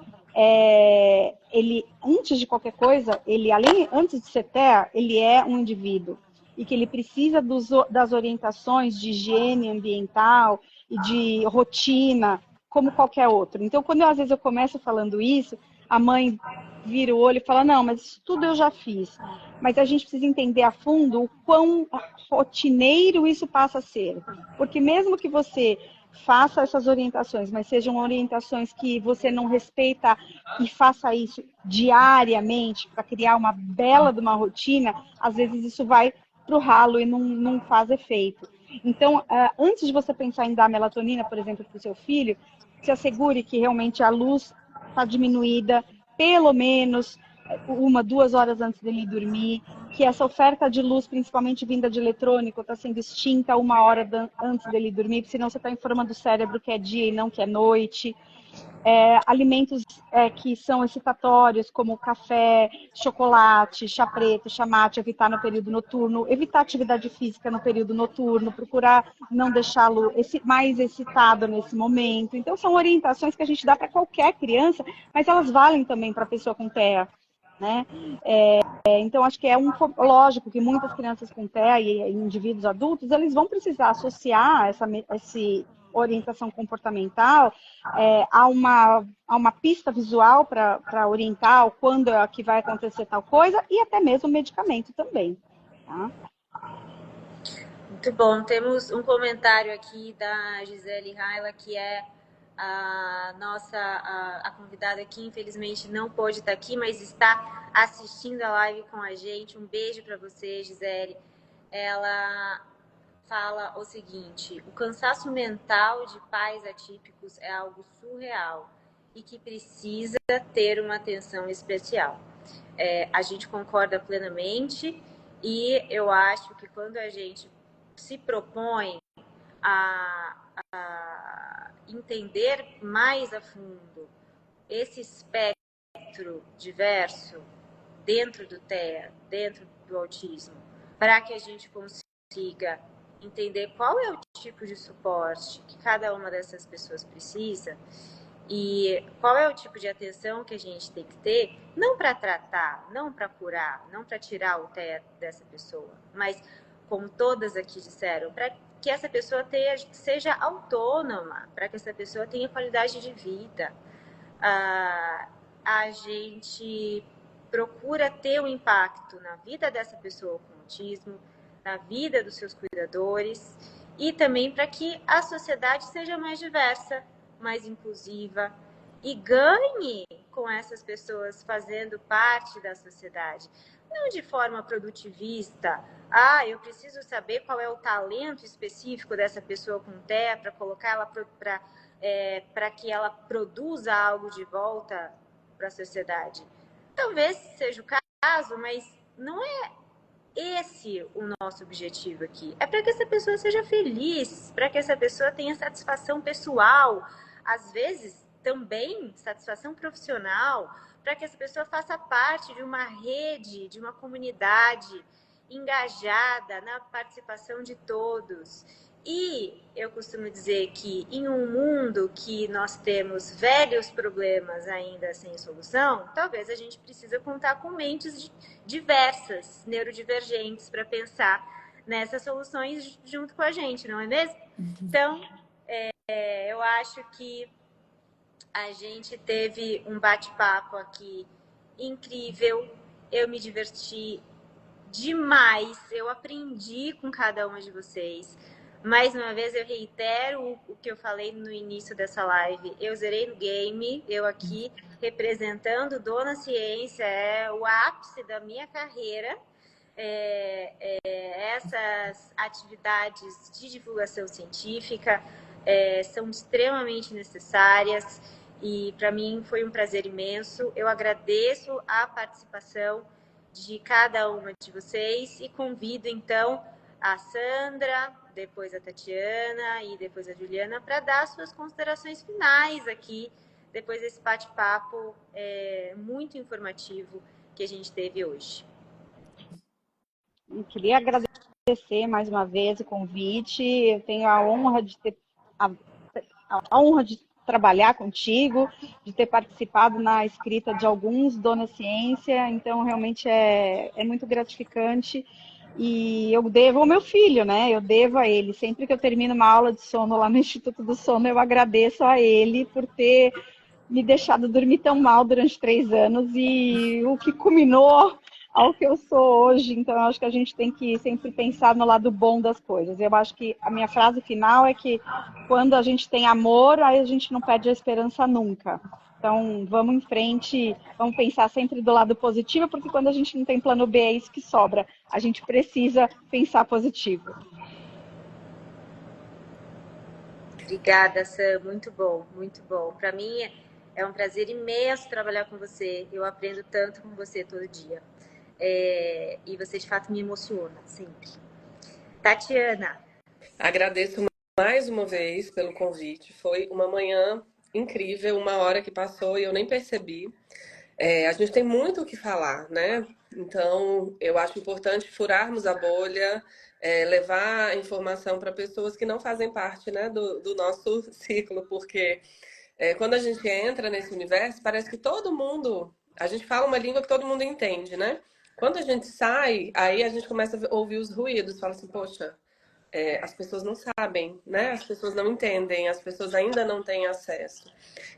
ele, antes de qualquer coisa, antes de ser TEA, ele é um indivíduo e que ele precisa das orientações de higiene ambiental e de rotina, como qualquer outro. Então, às vezes eu começo falando isso, a mãe vira o olho e fala, não, mas isso tudo eu já fiz. Mas a gente precisa entender a fundo o quão rotineiro isso passa a ser. Porque mesmo que você faça essas orientações, mas sejam orientações que você não respeita e faça isso diariamente para criar uma bela de uma rotina, às vezes isso vai para o ralo e não faz efeito. Então, antes de você pensar em dar melatonina, por exemplo, para o seu filho, se assegure que realmente a luz está diminuída, pelo menos 1, 2 horas antes dele dormir, que essa oferta de luz, principalmente vinda de eletrônico, está sendo extinta 1 hora antes dele dormir, senão você está informando o cérebro que é dia e não que é noite. Alimentos que são excitatórios, como café, chocolate, chá preto, chá mate, evitar no período noturno, evitar atividade física no período noturno, procurar não deixá-lo mais excitado nesse momento. Então, são orientações que a gente dá para qualquer criança, mas elas valem também para a pessoa com TEA, né? Então, acho que lógico que muitas crianças com TEA e indivíduos adultos, eles vão precisar associar essa orientação comportamental a uma pista visual para orientar quando é que vai acontecer tal coisa e até mesmo medicamento também. Tá? Muito bom. Temos um comentário aqui da Gisele Raila, que é a convidada que infelizmente não pôde estar aqui, mas está assistindo a live com a gente. Um beijo para você, Gisele. Ela fala o seguinte: o cansaço mental de pais atípicos é algo surreal e que precisa ter uma atenção especial. A gente concorda plenamente e eu acho que quando a gente se propõe a entender mais a fundo esse espectro diverso dentro do TEA, dentro do autismo, para que a gente consiga entender qual é o tipo de suporte que cada uma dessas pessoas precisa e qual é o tipo de atenção que a gente tem que ter, não para tratar, não para curar, não para tirar o TEA dessa pessoa, mas, como todas aqui disseram, para que essa pessoa seja autônoma, para que essa pessoa tenha qualidade de vida. A gente procura ter um impacto na vida dessa pessoa com autismo, na vida dos seus cuidadores e também para que a sociedade seja mais diversa, mais inclusiva e ganhe com essas pessoas fazendo parte da sociedade. Não de forma produtivista, eu preciso saber qual é o talento específico dessa pessoa com TEA para colocar ela para para que ela produza algo de volta para a sociedade. Talvez seja o caso, mas não é esse o nosso objetivo aqui. É para que essa pessoa seja feliz, para que essa pessoa tenha satisfação pessoal, às vezes também satisfação profissional, para que essa pessoa faça parte de uma rede, de uma comunidade engajada na participação de todos. E eu costumo dizer que em um mundo que nós temos velhos problemas ainda sem solução, talvez a gente precisa contar com mentes diversas, neurodivergentes, para pensar nessas soluções junto com a gente, não é mesmo? Então, eu acho que a gente teve um bate-papo aqui incrível, eu me diverti demais, eu aprendi com cada uma de vocês. Mais uma vez, eu reitero o que eu falei no início dessa live. Eu zerei no game, eu aqui representando Dona Ciência, é o ápice da minha carreira. Essas atividades de divulgação científica são extremamente necessárias e para mim foi um prazer imenso. Eu agradeço a participação de cada uma de vocês e convido então a Sandra, depois a Tatiana e depois a Juliana para dar suas considerações finais aqui, depois desse bate-papo muito informativo que a gente teve hoje. Eu queria agradecer mais uma vez o convite. Eu tenho a honra de ter a honra de trabalhar contigo, de ter participado na escrita de alguns Dona Ciência, então realmente é muito gratificante. E eu devo ao meu filho, né? Eu devo a ele. Sempre que eu termino uma aula de sono lá no Instituto do Sono, eu agradeço a ele por ter me deixado dormir tão mal durante 3 anos e o que culminou ao que eu sou hoje. Então, eu acho que a gente tem que sempre pensar no lado bom das coisas. Eu acho que a minha frase final é que quando a gente tem amor, aí a gente não perde a esperança nunca. Então, vamos em frente, vamos pensar sempre do lado positivo, porque quando a gente não tem plano B, é isso que sobra. A gente precisa pensar positivo. Obrigada, Sam. Muito bom, muito bom. Para mim é um prazer imenso trabalhar com você. Eu aprendo tanto com você todo dia. E você, de fato, me emociona sempre. Tatiana. Agradeço mais uma vez pelo convite. Foi uma manhã incrível, 1 hora que passou e eu nem percebi. A gente tem muito o que falar, né? Então, eu acho importante furarmos a bolha, levar informação para pessoas que não fazem parte, né, do nosso ciclo, porque quando a gente entra nesse universo, parece que todo mundo. A gente fala uma língua que todo mundo entende, né? Quando a gente sai, aí a gente começa a ouvir os ruídos, fala assim, poxa. As pessoas não sabem, né? As pessoas não entendem, as pessoas ainda não têm acesso.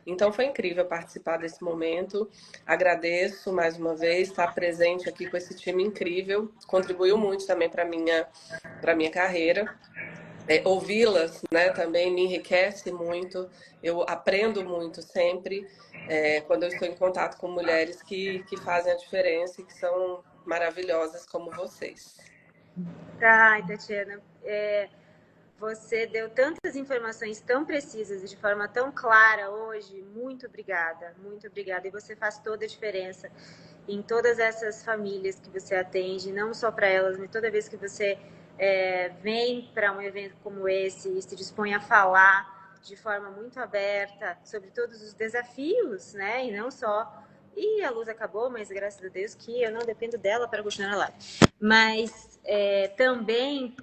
Então foi incrível participar desse momento. Agradeço mais uma vez estar presente aqui com esse time incrível. Contribuiu muito também para minha carreira. Ouvi-las, né, também me enriquece muito. Eu aprendo muito sempre quando eu estou em contato com mulheres que fazem a diferença e que são maravilhosas como vocês. Ai, Tatiana, você deu tantas informações tão precisas e de forma tão clara hoje. Muito obrigada, muito obrigada. E você faz toda a diferença em todas essas famílias que você atende, não só para elas, mas toda vez que você vem para um evento como esse e se dispõe a falar de forma muito aberta sobre todos os desafios, né? E não só... E a luz acabou, mas graças a Deus que eu não dependo dela para continuar lá. Mas também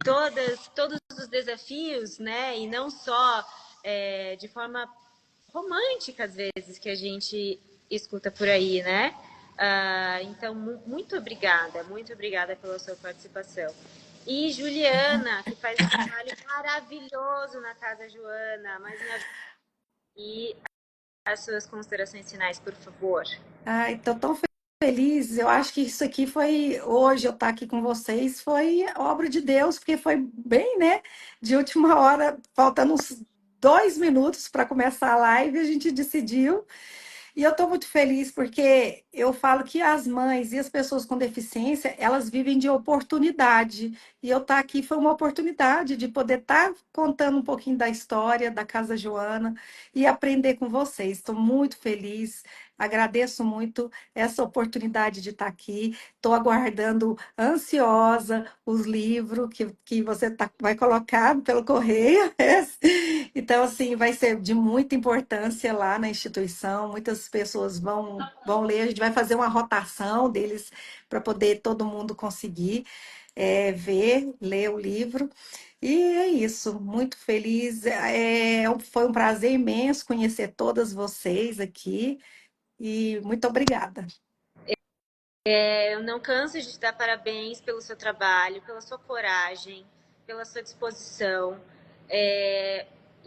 todos os desafios, né? E não só de forma romântica, às vezes, que a gente escuta por aí, né? Então, muito obrigada pela sua participação. E Juliana, que faz um trabalho maravilhoso na Casa Joana, mais uma vez. E as suas considerações finais, por favor. Ai, tô tão feliz. Eu acho que isso aqui foi, hoje eu estar aqui com vocês, foi obra de Deus, porque foi bem, né? De última hora, faltando uns 2 minutos para começar a live, a gente decidiu. E eu estou muito feliz porque eu falo que as mães e as pessoas com deficiência, elas vivem de oportunidade. E eu estar aqui foi uma oportunidade de poder estar contando um pouquinho da história da Casa Joana e aprender com vocês. Estou muito feliz, agradeço muito essa oportunidade de estar aqui. Estou aguardando ansiosa os livros que você vai colocar pelo correio. Então, assim, vai ser de muita importância lá na instituição. Muitas pessoas vão ler. A gente vai fazer uma rotação deles para poder todo mundo conseguir ler o livro. E é isso, muito feliz. Foi um prazer imenso conhecer todas vocês aqui e muito obrigada. Eu não canso de te dar parabéns pelo seu trabalho, pela sua coragem, pela sua disposição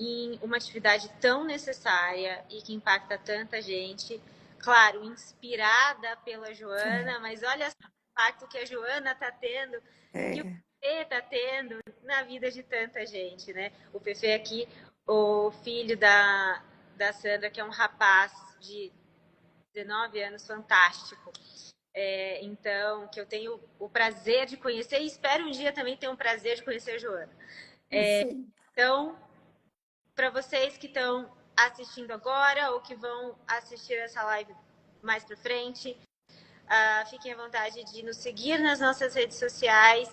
em uma atividade tão necessária e que impacta tanta gente. Claro, inspirada pela Joana, mas olha só o impacto que a Joana está tendo, que o Fefe está tendo na vida de tanta gente, né? O Fefe aqui, o filho da Sandra, que é um rapaz de 19 anos, fantástico. Então, que eu tenho o prazer de conhecer e espero um dia também ter um prazer de conhecer a Joana. Então, para vocês que estão assistindo agora ou que vão assistir essa live mais para frente, fiquem à vontade de nos seguir nas nossas redes sociais.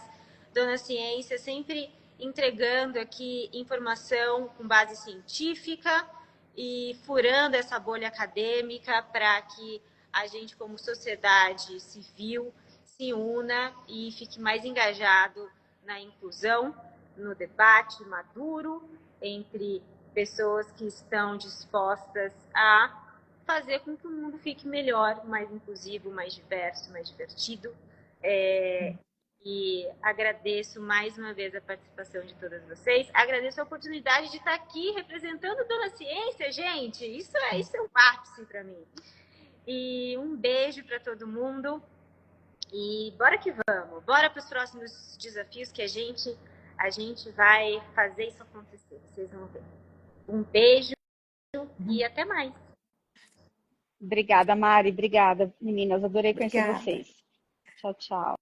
Dona Ciência sempre entregando aqui informação com base científica e furando essa bolha acadêmica para que a gente, como sociedade civil, se una e fique mais engajado na inclusão, no debate maduro entre pessoas que estão dispostas a fazer com que o mundo fique melhor, mais inclusivo, mais diverso, mais divertido. E agradeço mais uma vez a participação de todas vocês. Agradeço a oportunidade de estar aqui representando a Dona Ciência, gente. Isso é um ápice para mim. E um beijo para todo mundo. E bora que vamos. Bora para os próximos desafios que a gente vai fazer isso acontecer. Vocês vão ver. Um beijo e até mais. Obrigada, Mari. Obrigada, meninas. Adorei conhecer Obrigada. vocês. Tchau, tchau.